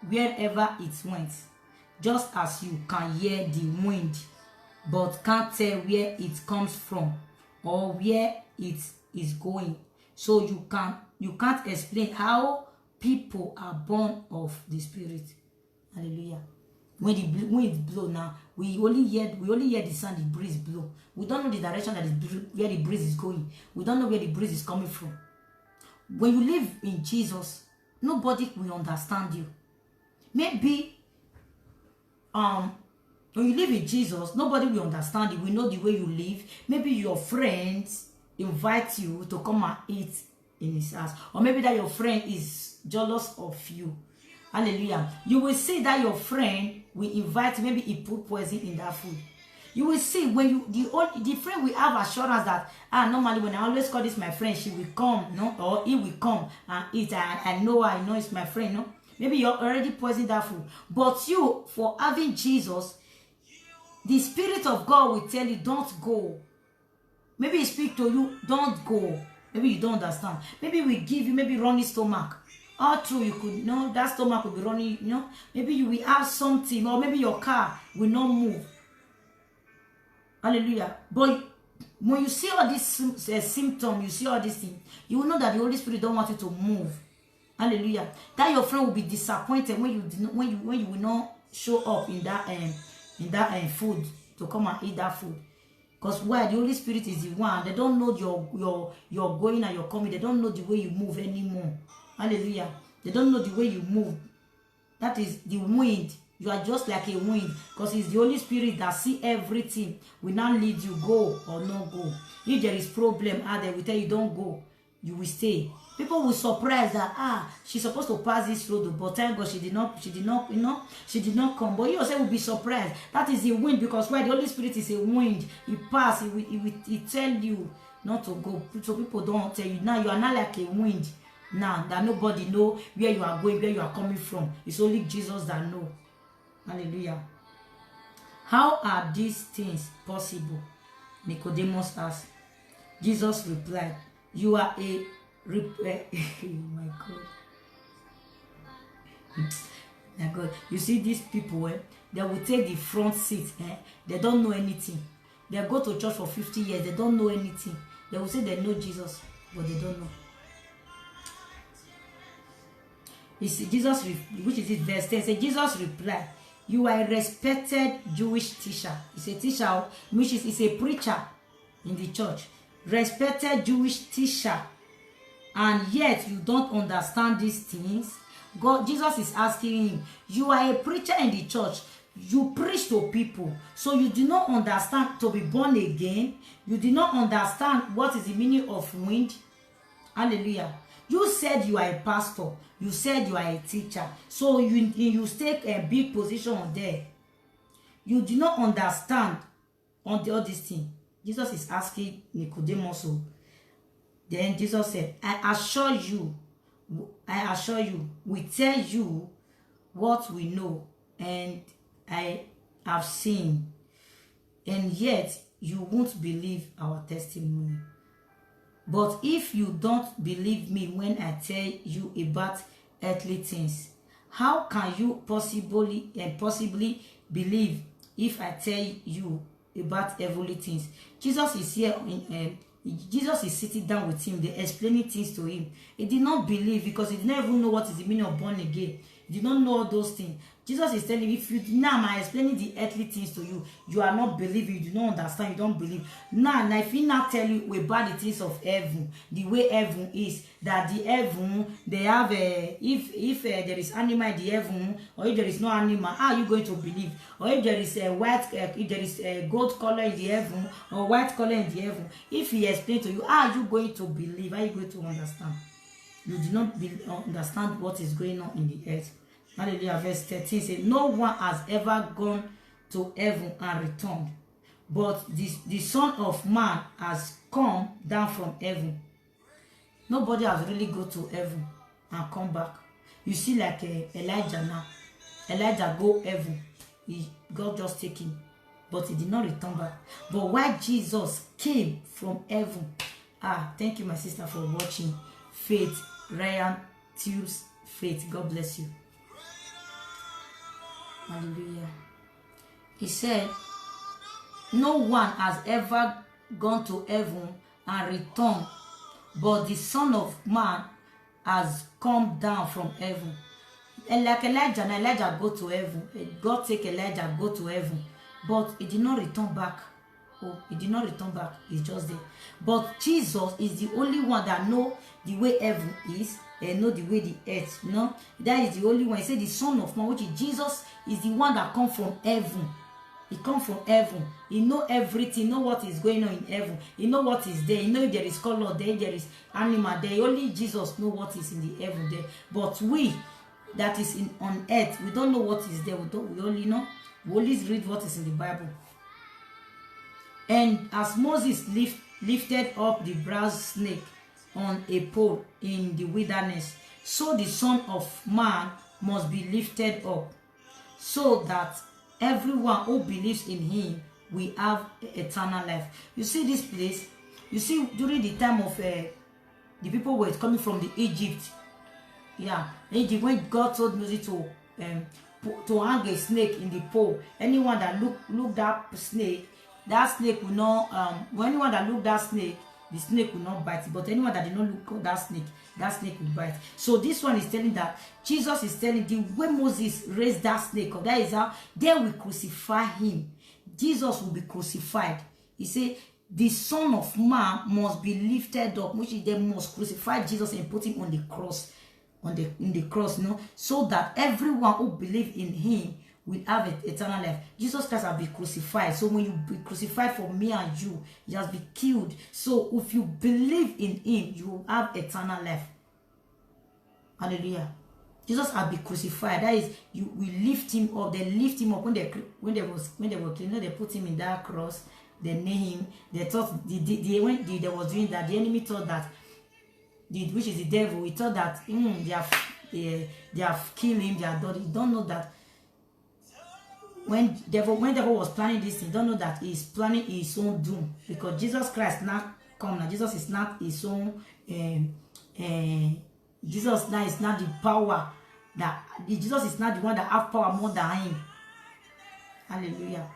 wherever it went, just as you can hear the wind, but can't tell where it comes from or where it is going. So you can't explain how people are born of the Spirit. Hallelujah. When the wind blow now, we only hear the sound, the breeze blow. We don't know the direction where the breeze is going. We don't know where the breeze is coming from. When you live in Jesus, nobody will understand you. Maybe when you live in Jesus, nobody will understand you. We know the way you live. Maybe your friends invite you to come and eat in his house, or maybe that your friend is jealous of you. Hallelujah. You will see that your friend will invite, maybe he put poison in that food. You will see when the friend will have assurance that normally when I always call this my friend, she will come, no, or he will come and eat. I know it's my friend, no. Maybe you're already poisoning that food. But you, for having Jesus, the Spirit of God will tell you, don't go. Maybe he speak to you, don't go. Maybe you don't understand. Maybe we give you maybe running stomach. All true, you could know that stomach will be running, Maybe you will have something, or maybe your car will not move. Hallelujah. But when you see all these symptoms, you see all these things, you will know that the Holy Spirit don't want you to move. Hallelujah. That your friend will be disappointed when you will not show up in that food to come and eat that food. Because why? The Holy Spirit is the one. They don't know your going and your coming. They don't know the way you move anymore. Hallelujah. They don't know the way you move. That is the wind. You are just like a wind, because it's the Holy Spirit that see everything. Will not lead you go or not go. If there is problem out there, we tell you don't go, you will stay. People will surprise that she's supposed to pass this road, but thank God she did not come. But you yourself will be surprised. That is the wind, because why? The Holy Spirit is a wind. He pass. He tell you not to go. So people don't tell you. Now you are not like a wind. Now that nobody know where you are going, where you are coming from. It's only Jesus that know. Hallelujah. How are these things possible? Nicodemus asked. Jesus replied, you are a my God. You see these people, they will take the front seat. They don't know anything. They go to church for 50 years. They don't know anything. They will say they know Jesus, but they don't know. You see, Jesus, which is it, verse 10, say, Jesus replied, you are a respected Jewish teacher. He's a teacher, which is a preacher in the church. Respected Jewish teacher. And yet you don't understand these things. Jesus is asking him, you are a preacher in the church. You preach to people. So you do not understand to be born again. You do not understand what is the meaning of wind. Hallelujah. You said you are a pastor. You said you are a teacher. So you take a big position on there. You do not understand on all these things. Jesus is asking Nicodemus. Then Jesus said, I assure you, we tell you what we know and I have seen, and yet you won't believe our testimony. But if you don't believe me when I tell you about earthly things, how can you possibly believe if I tell you about heavenly things? Jesus is here Jesus is sitting down with him. They're explaining things to him. He did not believe because he did not even know what is the meaning of born again. He did not know all those things. Jesus is telling you, if you now am explaining the earthly things to you, you are not believing, you do not understand, you don't believe. Now if he not tell you about the things of heaven, the way heaven is, that the heaven, they have a, if there is animal in the heaven, or if there is no animal, how are you going to believe? Or if there is a white, if there is a gold color in the heaven, or white color in the heaven, if he explains to you, how are you going to believe? How are you going to understand? You do not understand what is going on in the earth. Hallelujah. Verse 13 says, no one has ever gone to heaven and returned, but the Son of Man has come down from heaven. Nobody has really go to heaven and come back. You see, like Elijah now. Elijah go heaven. God just take him. But he did not return back. But while Jesus came from heaven. Thank you, my sister, for watching. Faith, Ryan, Tubes, Faith. God bless you. Hallelujah. He said, no one has ever gone to heaven and returned, but the Son of Man has come down from heaven. And like Elijah go to heaven. God take Elijah, go to heaven. But he did not return back. He did not return back. He's just there. But Jesus is the only one that know the way heaven is and know the way the earth. You know? That is the only one. He said the Son of Man, which is Jesus, is the one that come from heaven. He come from heaven. He know everything. He know what is going on in heaven. He know what is there. He know if there is color there, there is animal there. Only Jesus know what is in the heaven there. But we that is on earth, we don't know what is there. We only know. We only read what is in the Bible. And as Moses lifted up the brass snake on a pole in the wilderness, so the Son of Man must be lifted up, so that everyone who believes in him will have eternal life. You see this place? You see, during the time of the people were coming from the Egypt. Yeah, Egypt, when God told Moses to hang a snake in the pole, anyone that look that snake will not. Anyone that look that snake, the snake will not bite. But anyone that did not look that snake will bite. So this one is telling that Jesus is telling the way Moses raised that snake up, that is how they will crucify him. Jesus will be crucified. He said the Son of Man must be lifted up, which is they must crucify Jesus and put him on the cross, in the cross, you know, so that everyone who believes in him will have eternal life. Jesus Christ has been crucified. So when you be crucified for me and you, he has been killed. So if you believe in him, you will have eternal life. Hallelujah. Jesus has been crucified. That is, you will lift him up. They lift him up when they were cleaning. They put him in that cross. They named him. They thought when they was doing that, the enemy thought that which is the devil. He thought that they have killed him. They have done. You don't know that. When devil was planning this, you don't know that he's planning his own doom, because Jesus Christ not come now. Jesus is not his own. Jesus now is not the power that Jesus is not the one that have power more than him. Hallelujah.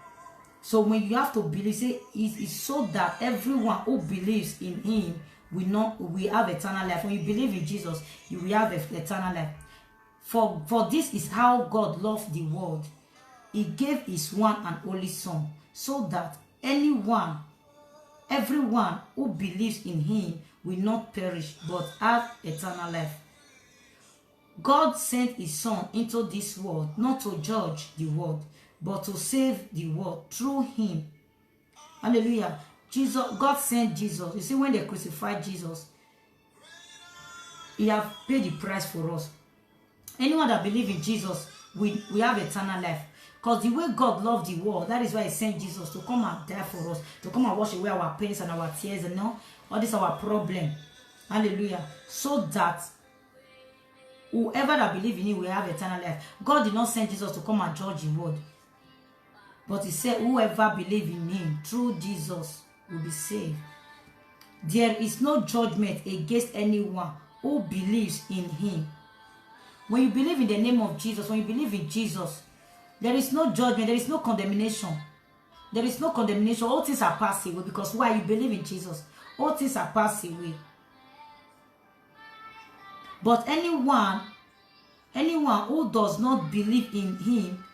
So when you have to believe, say it's so that everyone who believes in him will have eternal life. When you believe in Jesus, you will have eternal life. For this is how God loved the world. He gave his one and only Son, so that everyone who believes in him will not perish but have eternal life. God sent his Son into this world not to judge the world, but to save the world through him. Hallelujah. God sent Jesus. You see, when they crucified Jesus, he have paid the price for us. Anyone that believes in Jesus, we have eternal life. Because the way God loved the world, that is why he sent Jesus to come and die for us, to come and wash away our pains and our tears, and all this our problem. Hallelujah. So that whoever that believes in him will have eternal life. God did not send Jesus to come and judge the world, but he said whoever believes in him through Jesus will be saved. There is no judgment against anyone who believes in him. When you believe in the name of Jesus, when you believe in Jesus, there is no judgment, there is no condemnation. There is no condemnation. All things are passed away, because why? You believe in Jesus. All things are passed away. But anyone who does not believe in him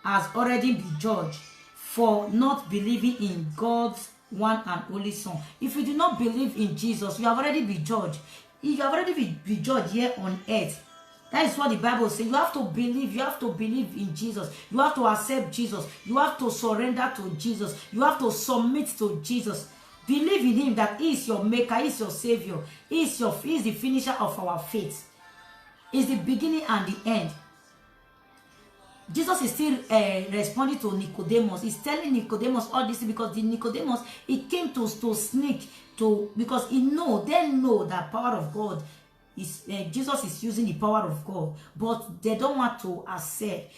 has already been judged for not believing in God's one and only Son. If you do not believe in Jesus, you have already been judged. If you have already been judged here on earth, that is what the Bible says. You have to believe. You have to believe in Jesus. You have to accept Jesus. You have to surrender to Jesus. You have to submit to Jesus. Believe in him, that he is your maker, he is your savior. He is the finisher of our faith. He is the beginning and the end. Jesus is still responding to Nicodemus. He's telling Nicodemus all this because the Nicodemus, he came to sneak to, because they know that power of God is Jesus is using the power of God, but they don't want to accept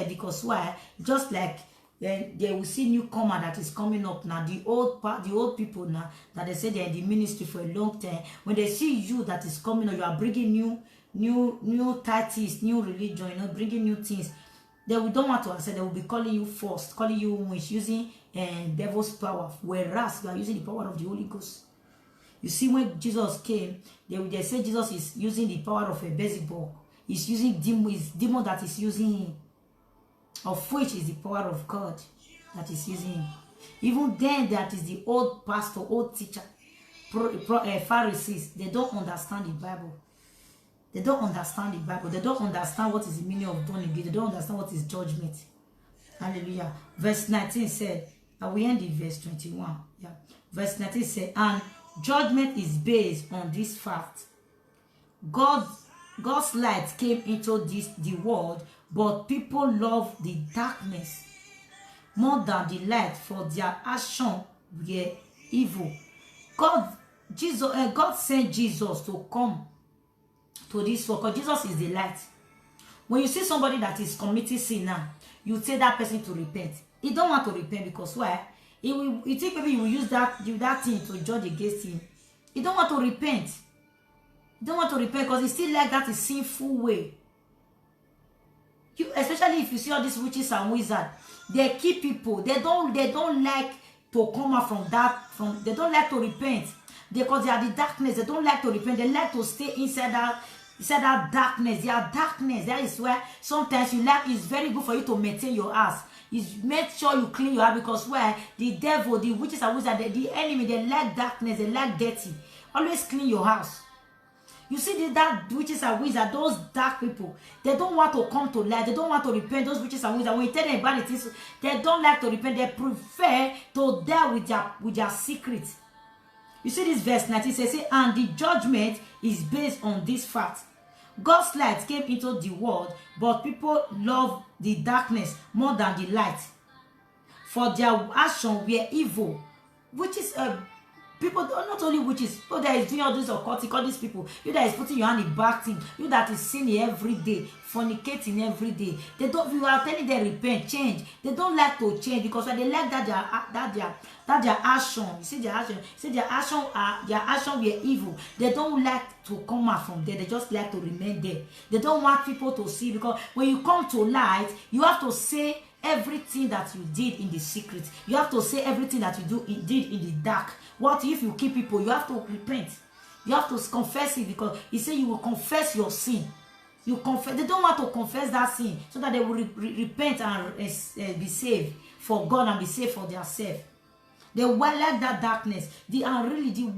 because why? Just like they will see newcomer that is coming up now, the old people now that they say they're in the ministry for a long time. When they see you that is coming up, you are bringing new titles, new religion, bringing new things. They don't want to accept. They will be calling you false, calling you witch, using devil's power, whereas you are using the power of the Holy Ghost. You see, when Jesus came, they say Jesus is using the power of a Beelzebub. He's using demon that is using him, of which is the power of God that is using him. Even then, that is the old pastor, old teacher, Pharisees. They don't understand the Bible. They don't understand the Bible. They don't understand what is the meaning of born again. They don't understand what is judgment. Hallelujah. Verse 19 said, and we end in verse 21. Yeah. Verse 19 said, and judgment is based on this fact. God's light came into the world, but people love the darkness more than the light, for their action were evil. God sent Jesus to come to this world, because Jesus is the light. When you see somebody that is committing sin now, you tell that person to repent. He don't want to repent because why? He think maybe you will use that thing to judge against him. He don't want to repent. He don't want to repent because he still like that is sinful way. Especially if you see all these witches and wizards, they keep people. They don't like to come out from that. They don't like to repent because they are the darkness. They don't like to repent. They like to stay inside that darkness. They are darkness. That is where sometimes it's very good for you to maintain your house. Make sure you clean your house, because where the devil, the witches and wizards, the enemy, they like darkness. They like dirty. Always clean your house. You see that witches and wizards, those dark people, they don't want to come to light. They don't want to repent. Those witches and wizards, when you tell them about it, they don't like to repent. They prefer to deal with their secrets. You see this verse 19 says, and the judgment is based on this fact. God's light came into the world, but people love the darkness more than the light, for their action were evil. Which is people, not only witches, people that is doing all this occultic, all these people, you that is putting your hand in back thing, you that is sinning every day, fornicating every day. They don't. You are telling them repent, change. They don't like to change because when they like that their action. You see their action. You see their action were evil. They don't like to come out from there. They just like to remain there. They don't want people to see, because when you come to light, you have to say everything that you did in the secret. You have to say everything that you did in the dark. What if you keep people? You have to repent. You have to confess it, because he said you will confess your sin. You confess. They don't want to confess that sin so that they will repent and be saved for God and be saved for themselves. They will like that darkness. The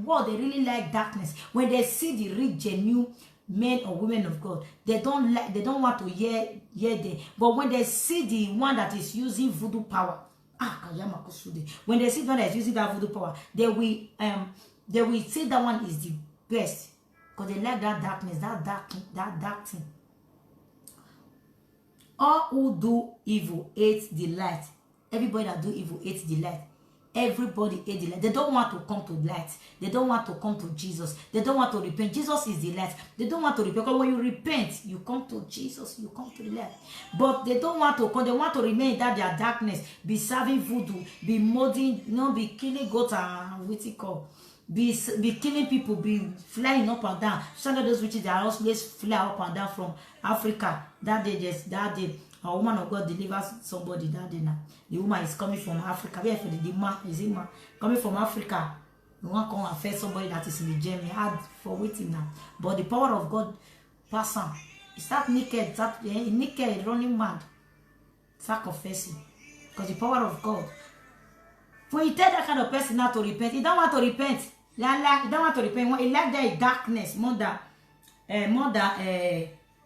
world, they really like darkness. When they see the real genuine men or women of God, they don't want to hear them. But when they see the one that is using voodoo power, when they see the one that is using that voodoo power, they will say that one is the best, because they like that darkness, that dark thing. All who do evil hate the light. Everybody that do evil hates the light. Everybody hates the light. They don't want to come to light. They don't want to come to Jesus. They don't want to repent. Jesus is the light. They don't want to repent, because when you repent, you come to Jesus. You come to the light. But they don't want to come. They want to remain in that their darkness. Be serving voodoo. Be molding. Be killing goats and what's it called? Be killing people. Be flying up and down. Some of those witches, they are always fly up and down from Africa. That day, a woman of God delivers somebody that day now. The woman is coming from Africa. Where for the man is it man coming from Africa? You want to come and affect somebody that is in the gym. Hard for waiting now. But the power of God pass on. He start naked, running mad. Start confessing. Because the power of God. When you tell that kind of person not to repent, he don't want to repent. He don't want to repent. He like that darkness more than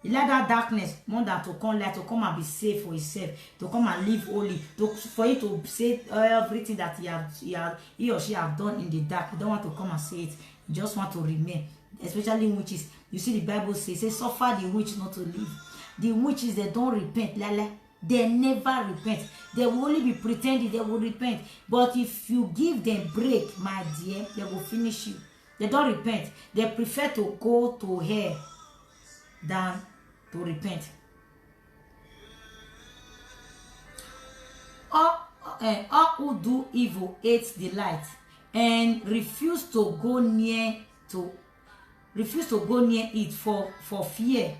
he like that darkness more than to come light, to come and be safe for himself, to come and live holy, for you to say everything that he or she have done in the dark. You don't want to come and say it. You just want to remain. Especially witches. You see the Bible says suffer the witch not to live. The witches, they don't repent. they never repent. They will only be pretending they will repent. But if you give them break, my dear, they will finish you. They don't repent. They prefer to go to hell than to repent. All who do evil hate the light and refuse to go near it for fear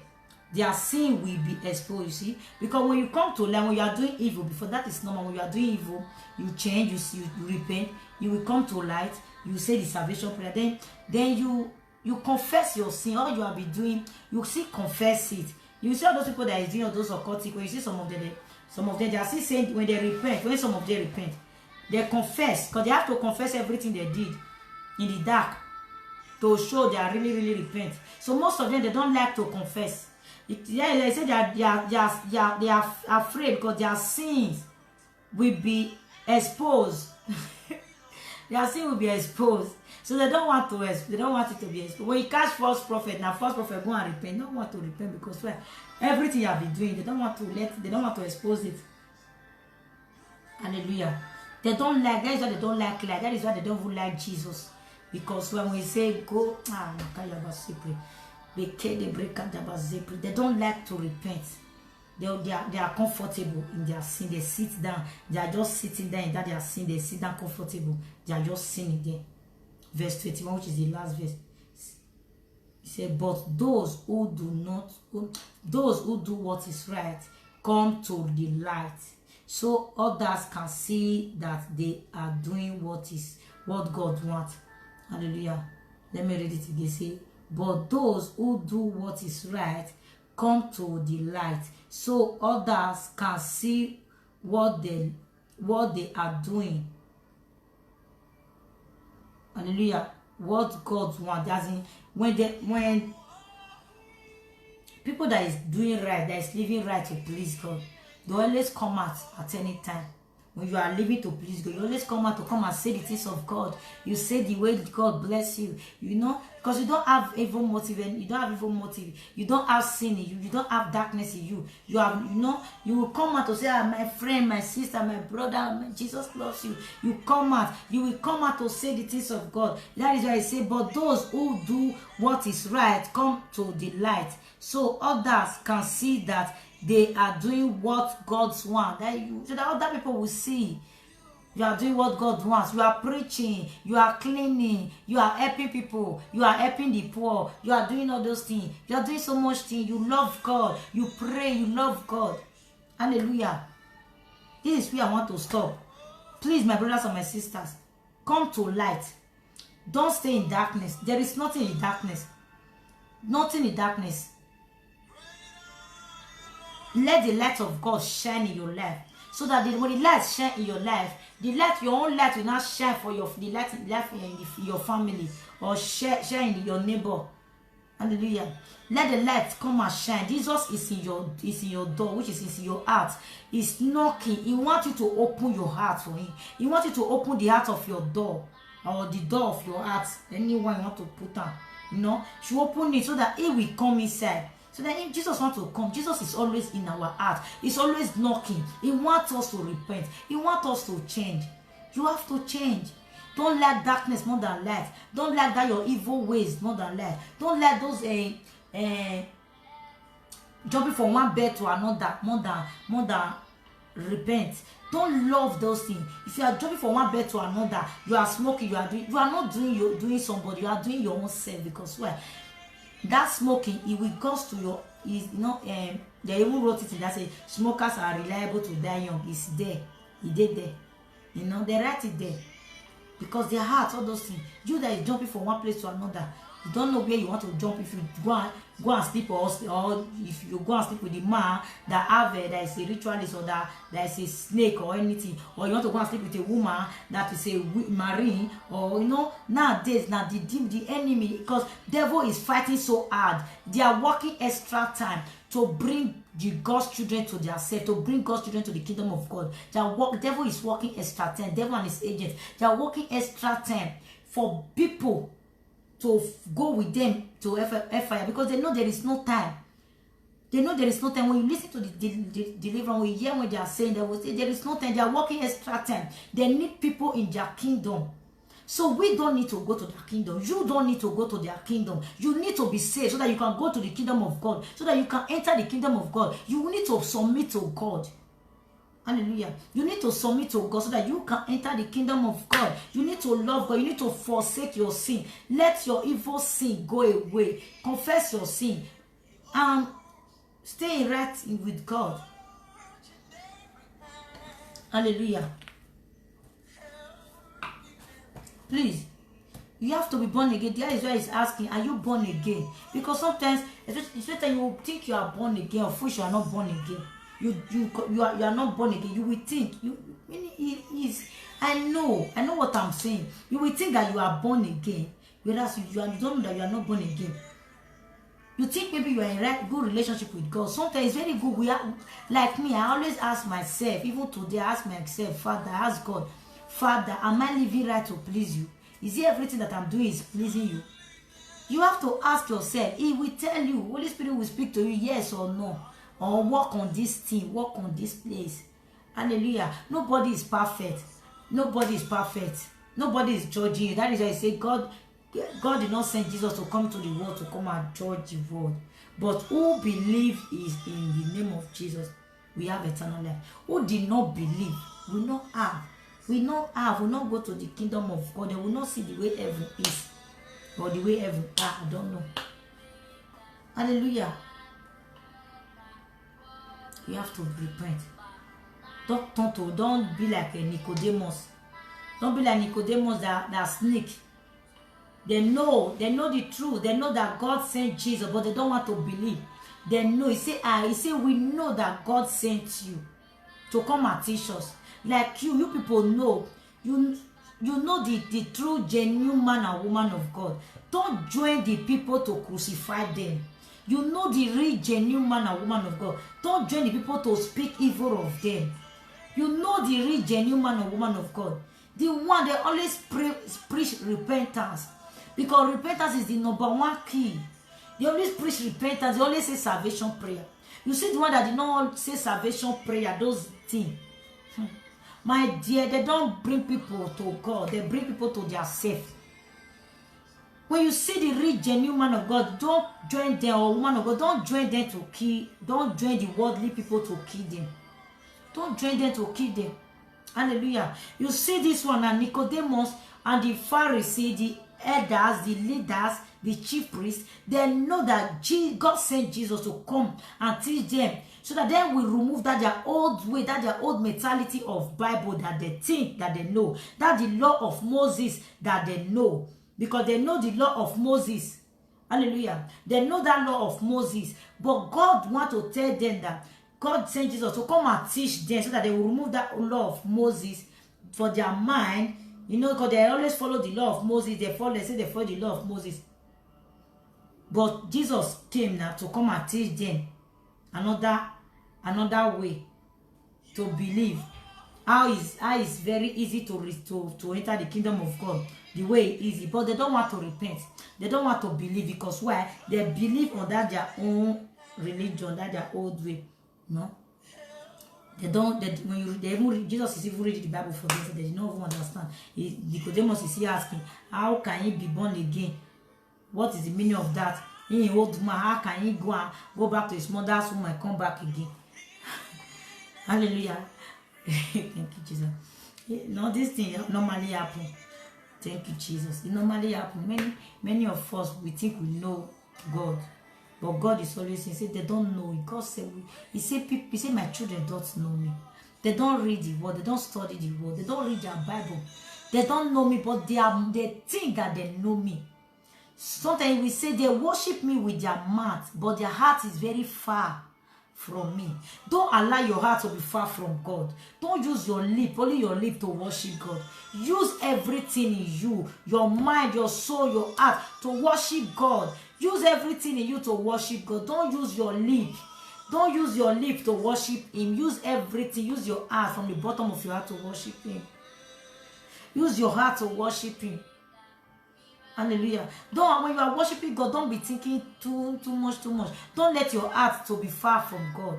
their sin will be exposed. You see, because when you come to light, when you are doing evil, before that is normal. When you are doing evil, you change, you repent, you will come to light, you say the salvation prayer, then you confess your sin. All you have been doing, you see, confess it. You see all those people that is doing all those occultic, when you see some of them they are still saying when they repent, when some of them repent, they confess, because they have to confess everything they did in the dark to show they are really repent. So most of them, they don't like to confess. They say they are afraid because their sins will be exposed. Their sin will be exposed. So they don't want it to be exposed. When you catch false prophet, now false prophet go and repent. They don't want to repent because well, everything you have been doing, they don't want to expose it. Hallelujah. They don't like, that is why they don't like light. That is why they don't even like Jesus. Because when we say go, they don't like to repent. They are comfortable in their sin. They sit down. They are just sitting there in that their sin. They sit down comfortable. They are just sinning there. Verse 21, which is the last verse. He said, but those who do what is right come to the light, so others can see that they are doing what God wants. Hallelujah. Let me read it again. Say, but those who do what is right come to the light, so others can see what they are doing. Hallelujah. What God wants. As in, when people that is doing right, that is living right to please God, they always come out at any time. When you are living to please God, you always come out to come and say the things of God. You say the way God bless you, you know, because you don't have evil motive, and you don't have evil motive. You don't have sin in you. You don't have darkness in you. You have, you know, you will come out to say, my friend, my sister, my brother, Jesus loves you. You come out. You will come out to say the things of God. That is why I say, but those who do what is right come to the light, so others can see that they are doing what God wants. So that other people will see you are doing what God wants. You are preaching, you are cleaning, you are helping people, you are helping the poor, you are doing all those things. You are doing so much things. You love God, you pray, you love God. Hallelujah. This is where I want to stop. Please, my brothers and my sisters, come to light. Don't stay in darkness. There is nothing in darkness. Nothing in darkness. Let the light of God shine in your life, so that when the light shine in your life, your own light will not shine for the light in your family, or shine in your neighbor. Hallelujah. Let the light come and shine. Jesus is in your door, which is in your heart. He's knocking. He wants you to open your heart for him. He wants you to open the heart of your door, or the door of your heart. Anyone you want to put on, you know, you open it so that he will come inside. So that if Jesus wants to come, Jesus is always in our heart. He's always knocking. He wants us to repent. He wants us to change. You have to change. Don't let darkness more than light. Don't let that your evil ways more than light. Don't let those jumping from one bed to another more than repent. Don't love those things. If you are jumping from one bed to another, you are smoking. You are not doing somebody. You are doing your own self, because why? That smoking, it will cause to your, is they even wrote it in that say smokers are reliable to die young. It's there. It did there. You know, they write it there. Because their hearts, all those things. You that is jumping from one place to another, you don't know where you want to jump. If you go and sleep, or if you go and sleep with the man that is a ritualist, or that is a snake or anything, or you want to go and sleep with a woman that is a marine, or you know, nowadays now the enemy, because devil is fighting so hard, they are working extra time to bring God's children to their self, to bring God's children to the kingdom of God. Devil is working extra time. Devil and his agents, they are working extra time for people to go with them to fire, because they know there is no time. They know there is no time. When you listen to the deliverance, when you hear what they are saying, they will say there is no time. They are working extra time. They need people in their kingdom. So we don't need to go to their kingdom. You don't need to go to their kingdom. You need to be saved so that you can go to the kingdom of God. So that you can enter the kingdom of God. You need to submit to God. Hallelujah. You need to submit to God so that you can enter the kingdom of God. You need to love God. You need to forsake your sin. Let your evil sin go away. Confess your sin. And stay right with God. Hallelujah. Please, you have to be born again. That is why he's asking, are you born again? Because sometimes, especially you think you are born again, of course you are not born again. You are not born again. You will think I know what I'm saying. You will think that you are born again, whereas you don't know that you are not born again. You think maybe you are in a good relationship with God. Sometimes it's very good. We are like me. I always ask myself, even today, I ask myself, Father, I ask God, Father, am I living right to please you? Is it everything that I'm doing is pleasing you? You have to ask yourself. He will tell you. Holy Spirit will speak to you, yes or no. Or work on this thing, work on this place. Hallelujah. Nobody is perfect. Nobody is perfect. Nobody is judging you. That is why I say God did not send Jesus to come to the world to come and judge the world. But who believe is in the name of Jesus, we have eternal life. Who did not believe will not have. Will not go to the kingdom of God. They will not see the way heaven is. Or the way heaven are. I don't know. Hallelujah. You have to repent. Don't be like a Nicodemus. Don't be like Nicodemus that sneak. They know the truth. They know that God sent Jesus, but they don't want to believe. They know. He say, we know that God sent you to come and teach us. Like you people know. You know the true, genuine man and woman of God. Don't join the people to crucify them. You know the real, genuine man and woman of God. Don't join the people to speak evil of them. You know the real, genuine man and woman of God. The one they always preach repentance. Because repentance is the number one key. They always preach repentance. They always say salvation prayer. You see the one that did not say salvation prayer, those things. My dear, they don't bring people to God. They bring people to their self. When you see the real, genuine man of God, don't join them, or woman of God, don't join them to kill. Don't join the worldly people to kill them. Don't join them to kill them. Hallelujah. You see this one, and Nicodemus and the Pharisees, the elders, the leaders, the chief priests, they know that God sent Jesus to come and teach them, so that then we remove that their old way, that their old mentality of Bible that they think that they know, that the law of Moses that they know, because they know the law of Moses. Hallelujah. They know that law of Moses, but God wants to tell them that God sent Jesus to come and teach them, so that they will remove that law of Moses for their mind. You know, because they always follow the law of Moses. They say they follow the law of Moses. But Jesus came now to come and teach them another way to believe. How is very easy to enter the kingdom of God. The way is easy. But they don't want to repent. They don't want to believe, because why? They believe on that their own religion, that their old way. No? They don't. Jesus is even reading the Bible for them, so they don't even understand. Nicodemus is here asking, how can he be born again? What is the meaning of that? He old man, how can he go back to his mother's womb and come back again? Hallelujah. Thank you, Jesus. No, this thing normally happen. Thank you, Jesus. It normally happen. Many of us, we think we know God. But God is always saying, say they don't know it. God said, He said, my children don't know me. They don't read the word. They don't study the word. They don't read their Bible. They don't know me, but they think that they know me. Sometimes we say they worship me with their mouth, but their heart is very far from me. Don't allow your heart to be far from God. Don't use your lip, only your lip, to worship God. Use everything in you, your mind, your soul, your heart, to worship God. Use everything in you to worship God. Don't use your lip. Don't use your lip to worship Him. Use everything. Use your heart, from the bottom of your heart, to worship Him. Use your heart to worship Him. Hallelujah. Don't, when you are worshiping God, don't be thinking too much. Don't let your heart to be far from God.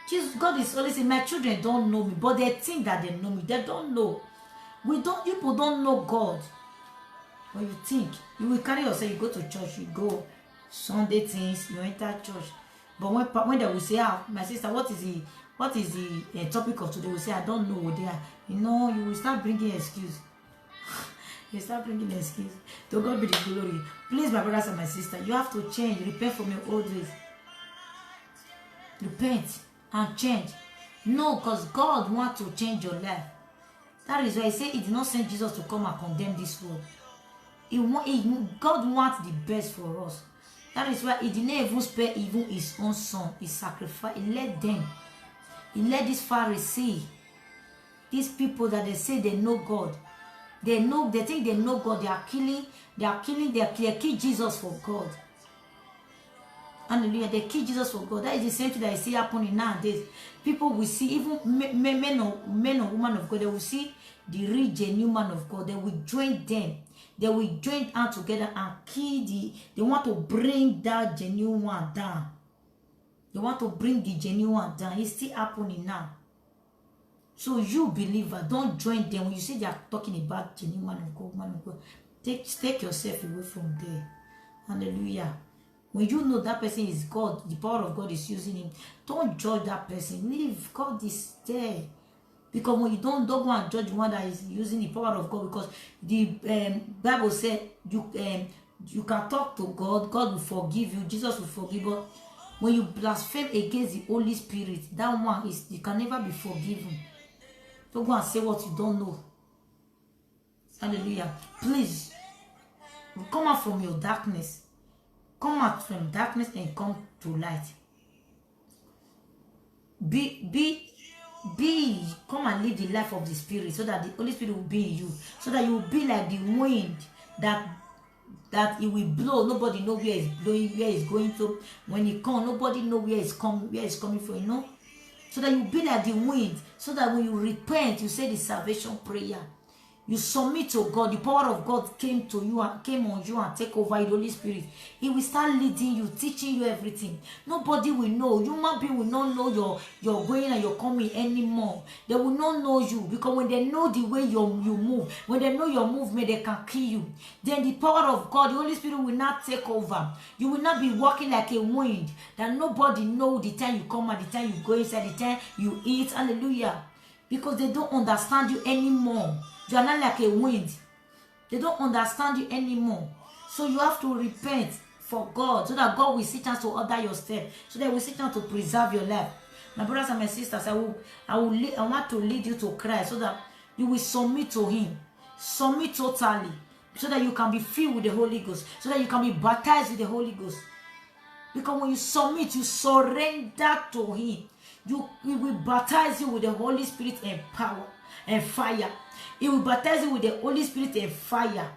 Jesus, God is always saying, my children don't know me, but they think that they know me. They don't know. People don't know God. When you think, you will carry yourself, you go to church, you go Sunday things, you enter church. But when they will say, my sister, what is the topic of today? We say, I don't know. You will start bringing excuse. You start bringing excuse. To God be the glory. Please, my brothers and my sisters, you have to change. Repent from your old ways. Repent and change. No, because God wants to change your life. That is why I say He did not send Jesus to come and condemn this world. God wants the best for us. That is why He did not even spare even His own Son. He sacrificed. He let this Pharisee, these people that they say they know God, they think they know God. They kill Jesus for God. Hallelujah. They kill Jesus for God. That is the same thing that I see happening nowadays. People will see, even men or women of God, they will see the real genuine man of God. They will join them. They will join hands together and kill they want to bring that genuine one down. They want to bring the genuine one down. It's still happening now. So you believer, don't join them. When you say they are talking about genuine man of God, take yourself away from there. Hallelujah. When you know that person is God, the power of God is using him, don't judge that person. Leave. God is there. Because when you don't go and judge one that is using the power of God, because the Bible said you can talk to God, God will forgive you, Jesus will forgive you. But when you blaspheme against the Holy Spirit, that one you can never be forgiven. Don't go and say what you don't know. Hallelujah. Please come out from your darkness. Come out from darkness and come to light. Come and live the life of the Spirit, so that the Holy Spirit will be in you, so that you will be like the wind that it will blow. Nobody know where it's blowing, where it's going to. When it comes, nobody know where it's coming from. So that you be like the wind, so that when you repent, you say the salvation prayer. You submit to God. The power of God came on you and take over the Holy Spirit. He will start leading you, teaching you everything. Nobody will know. Human being will not know your going and your coming anymore. They will not know you, because when they know the way you move, when they know your movement, they can kill you. Then the power of God, the Holy Spirit will not take over. You will not be walking like a wind that nobody know the time you come and the time you go inside, the time you eat. Hallelujah. Because they don't understand you anymore. You are not like a wind. They don't understand you anymore. So you have to repent for God, so that God will sit down to order your steps, so that He will sit down to preserve your life. My brothers and my sisters, I want to lead you to Christ, so that you will submit to Him. Submit totally, so that you can be filled with the Holy Ghost, so that you can be baptized with the Holy Ghost. Because when you submit, you surrender to Him. He will baptize you with the Holy Spirit and power and fire. He will baptize you with the Holy Spirit and fire.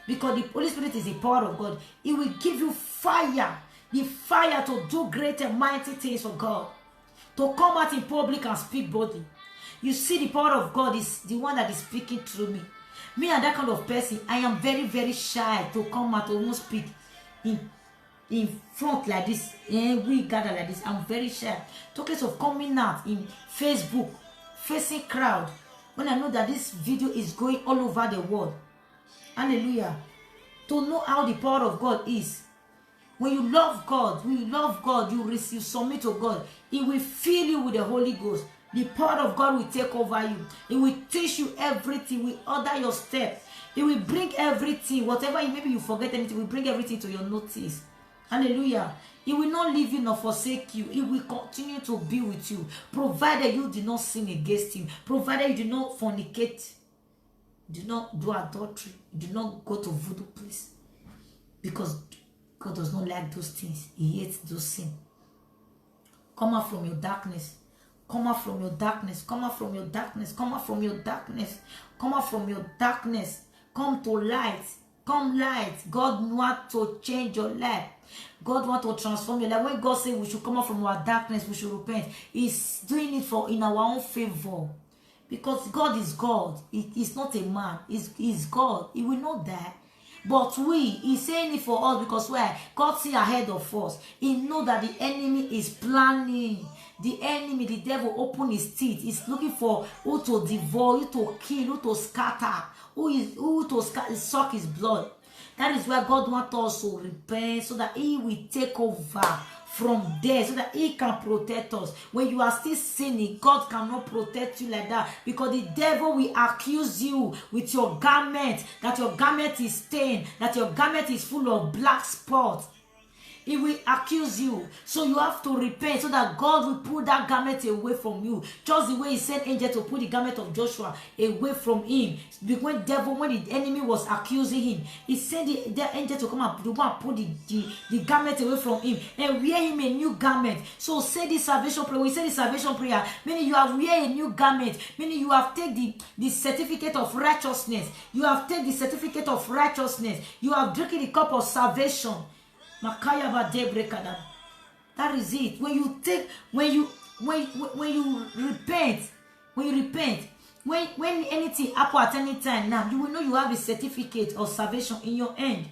Because the Holy Spirit is the power of God. He will give you fire. The fire to do great and mighty things for God. To come out in public and speak boldly. You see, the power of God is the one that is speaking through me. Me and that kind of person, I am very, very shy to come out to almost speak in front like this. We gather like this. I'm very shy. Talking of coming out in Facebook, facing crowd, when I know that this video is going all over the world. Hallelujah. To know how the power of God is. When you love God, you submit to God. He will fill you with the Holy Ghost. The power of God will take over you. He will teach you everything. He will order your steps. He will bring everything. Whatever, maybe you forget anything, He will bring everything to your notice. Hallelujah. He will not leave you nor forsake you. He will continue to be with you, provided you do not sin against Him, provided you do not fornicate, do not do adultery, do not go to voodoo place, because God does not like those things. He hates those sins. Come out from your darkness. Come out from your darkness. Come out from your darkness. Come out from your darkness. Come out from your darkness. Come to light. Come light. God wants to change your life. God wants to transform your life. When God says we should come out from our darkness, we should repent, He's doing it in our own favor. Because God is God. He is not a man. He's God. He will not die. But he's saying it for us because why? God see ahead of us. He know that the enemy is planning. The enemy, the devil, open his teeth. He's looking for who to devour, who to kill, who to scatter, who to suck his blood. That is why God wants us to repent so that he will take over from there, so that he can protect us. When you are still sinning, God cannot protect you like that, because the devil will accuse you with your garment, that your garment is stained, that your garment is full of black spots. He will accuse you. So you have to repent so that God will pull that garment away from you. Just the way he sent angel to pull the garment of Joshua away from him. When the enemy was accusing him, he sent the angel to come and pull the garment away from him and wear him a new garment. So say this salvation prayer. We say the salvation prayer, meaning you have wear a new garment, meaning you have taken the certificate of righteousness. You have taken the certificate of righteousness. You have drinking the cup of salvation. That is it. When you repent, when anything happen at any time now, you will know you have a certificate of salvation in your hand.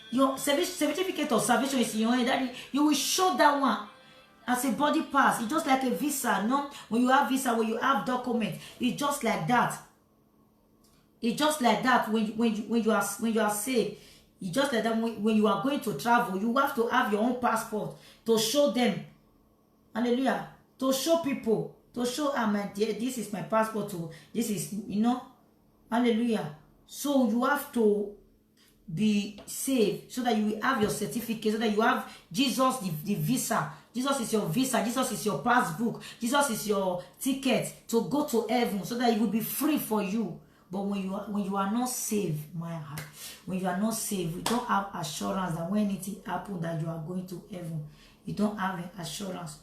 Your certificate of salvation is in your hand. That you will show that one as a body pass. It's just like a visa. No, when you have visa, when you have document, it's just like that. It's just like that when you are saved. It's just like that when you are going to travel, you have to have your own passport to show them. Hallelujah. To show people. To show, this is my passport. This is, hallelujah. So you have to be saved so that you will have your certificate, so that you have Jesus, the visa. Jesus is your visa. Jesus is your passbook. Jesus is your ticket to go to heaven, so that it will be free for you. But when you are not saved, my heart, when you are not saved, you don't have assurance that when anything happens that you are going to heaven. You don't have an assurance.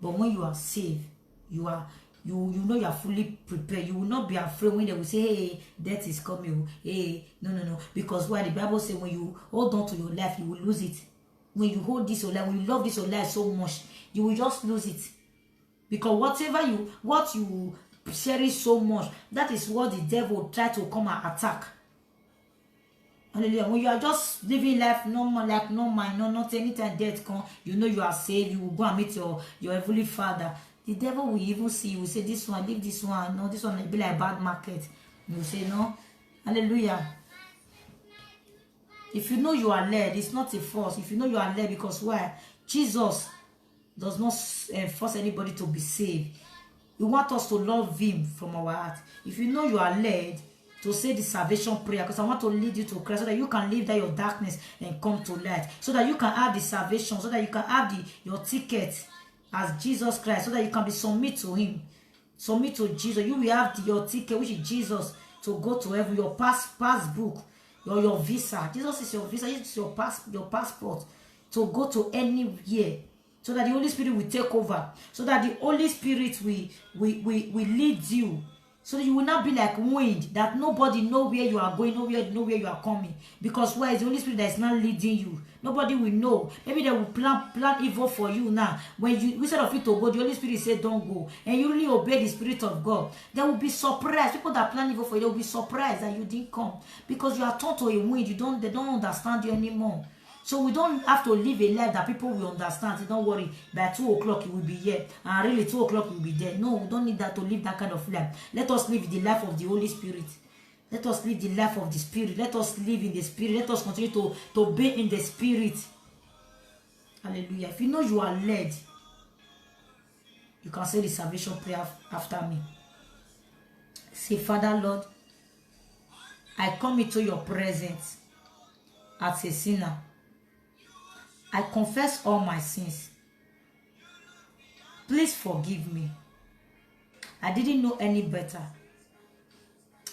But when you are saved, you know you are fully prepared. You will not be afraid when they will say, hey, death is coming. Hey, no. Because why? The Bible says when you hold on to your life, you will lose it. When you hold this your life, when you love this your life so much, you will just lose it. Because what you cherish so much, that is what the devil try to come and attack. Hallelujah. When you are just living life normal, like normal, not anytime death come, you know you are saved, you will go and meet your heavenly Father. The devil will even see you, will say, this one, leave this one, no, this one will be like bad market. You will say no. Hallelujah. If you know you are led, it's not a force. If you know you are led, because why? Jesus does not force anybody to be saved. He wants us to love him from our heart. If you know you are led to say the salvation prayer, because I want to lead you to Christ, so that you can leave that your darkness and come to light, so that you can have the salvation, so that you can have your ticket as Jesus Christ, so that you can be submit to him, submit to Jesus. You will have your ticket, which is Jesus, to go to heaven, your passbook, your visa. Jesus is your visa. Jesus is your passport to go to anywhere. So that the Holy Spirit will take over. So that the Holy Spirit will lead you. So that you will not be like wind, that nobody know where you are going, know where you are coming. Because why? It's the Holy Spirit that is not leading you. Nobody will know. Maybe they will plan evil for you now. When you, instead of you to go, the Holy Spirit said don't go. And you really obey the Spirit of God. They will be surprised. People that plan evil for you, they will be surprised that you didn't come. Because you are turned to a wind. They don't understand you anymore. So we don't have to live a life that people will understand. So don't worry, by 2 o'clock you will be here. And really 2 o'clock you will be there. No, we don't need that to live that kind of life. Let us live the life of the Holy Spirit. Let us live the life of the Spirit. Let us live in the Spirit. Let us continue to be in the Spirit. Hallelujah. If you know you are led, you can say the salvation prayer after me. Say, Father, Lord, I come into your presence as a sinner. I confess all my sins. Please forgive me. I didn't know any better.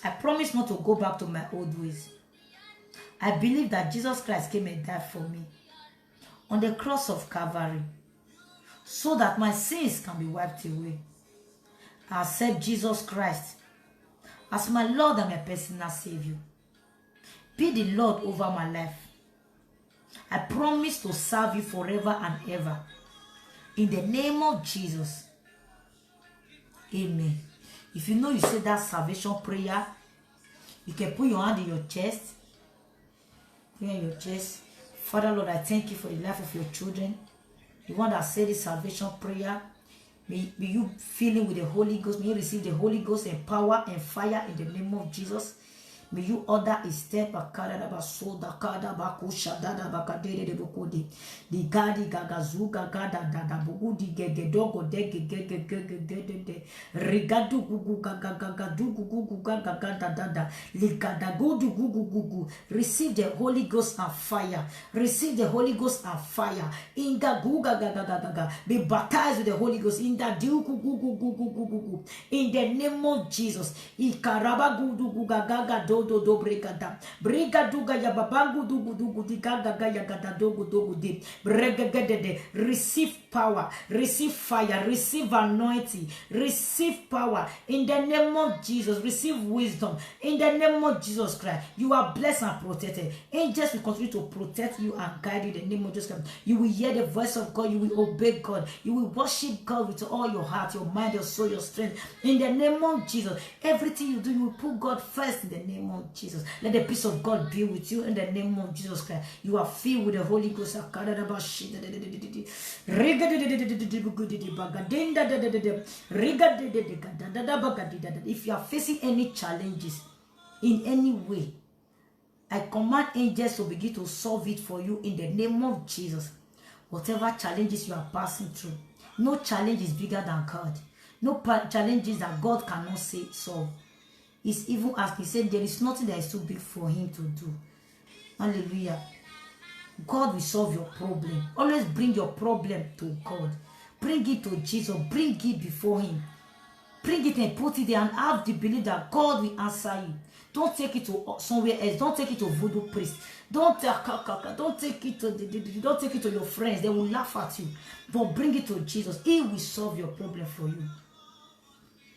I promise not to go back to my old ways. I believe that Jesus Christ came and died for me on the cross of Calvary so that my sins can be wiped away. I accept Jesus Christ as my Lord and my personal Savior. Be the Lord over my life. I promise to serve you forever and ever. In the name of Jesus. Amen. If you know you say that salvation prayer, you can put your hand in your chest. Open your chest. Father, Lord, I thank you for the life of your children. The one that said this salvation prayer. May you fill in with the Holy Ghost. May you receive the Holy Ghost and power and fire in the name of Jesus. May you order a step soda kada bakusha dada bakadere de bokodi. The gadi gagazuga gada dada bugudi gegedogo de rigadu gugu gaga gugu gaga dada ligada gudu gugu. Receive the Holy Ghost and fire. Receive the Holy Ghost and fire. Inga guga gaga. Be baptized with the Holy Ghost. In the gugu. In the name of Jesus. Ikaraba gudu gaga do brigada brigaduga ya babangu dugu digaga ya gada dogu di bregagede. Receive power, receive fire, receive anointing, receive power in the name of Jesus. Receive wisdom in the name of Jesus Christ. You are blessed and protected. Angels will continue to protect you and guide you in the name of Jesus Christ. You will hear the voice of God. You will obey God. You will worship God with all your heart, your mind, your soul, your strength in the name of Jesus. Everything you do, you will put God first in the name of Jesus. Let the peace of God be with you in the name of Jesus Christ. You are filled with the Holy Ghost. If you are facing any challenges in any way, I command angels to begin to solve it for you in the name of Jesus. Whatever challenges you are passing through, no challenge is bigger than God. No challenges that God cannot solve. It's even as he said, there is nothing that is too big for him to do. Hallelujah. God will solve your problem. Always bring your problem to God. Bring it to Jesus. Bring it before him. Bring it and put it there and have the belief that God will answer you. Don't take it to somewhere else. Don't take it to voodoo priest. Don't take it to your friends. They will laugh at you. But bring it to Jesus. He will solve your problem for you.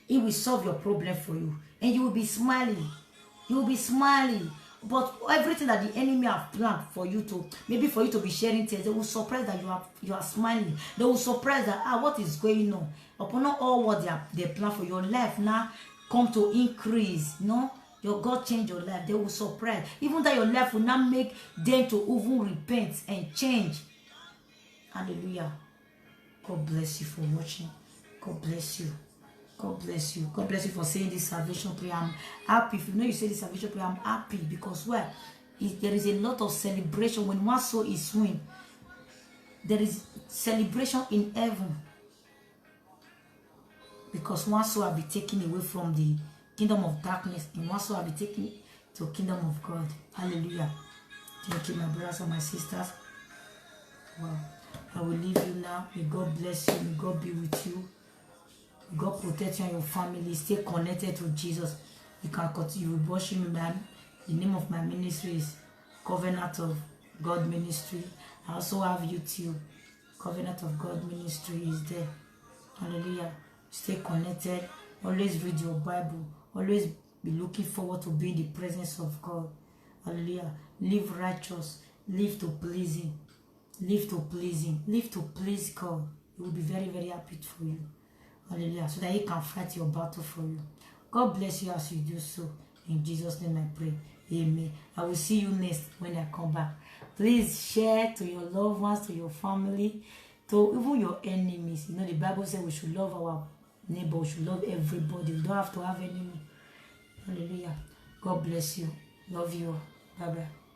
He will solve your problem for you. And you will be smiling. You will be smiling. But everything that the enemy have planned for you to, maybe for you to be sharing tears, they will surprise that you are smiling. They will surprise that, what is going on? Upon all what they plan for your life now come to increase. No? Your God change your life. They will surprise. Even that your life will not make them to even repent and change. Hallelujah. God bless you for watching. God bless you. God bless you. God bless you for saying this salvation prayer. I'm happy. If you know you say this salvation prayer, I'm happy because where there is a lot of celebration when one soul is won. There is celebration in heaven because one soul will be taken away from the kingdom of darkness and one soul will be taken to the kingdom of God. Hallelujah. Thank you, my brothers and my sisters. Wow. I will leave you now. May God bless you. May God be with you. God protect you and your family. Stay connected to Jesus. You can continue. You will worship me, man. The name of my ministry is Covenant of God Ministry. I also have YouTube. Covenant of God Ministry is there. Hallelujah. Stay connected. Always read your Bible. Always be looking forward to being in the presence of God. Hallelujah. Live righteous. Live to please Him. Live to please Him. Live to please God. He will be very, very happy for you. Hallelujah. So that He can fight your battle for you. God bless you as you do so. In Jesus' name I pray. Amen. I will see you next when I come back. Please share to your loved ones, to your family, to even your enemies. You know, the Bible says we should love our neighbor. We should love everybody. We don't have to have enemy. Hallelujah. God bless you. Love you. Bye-bye.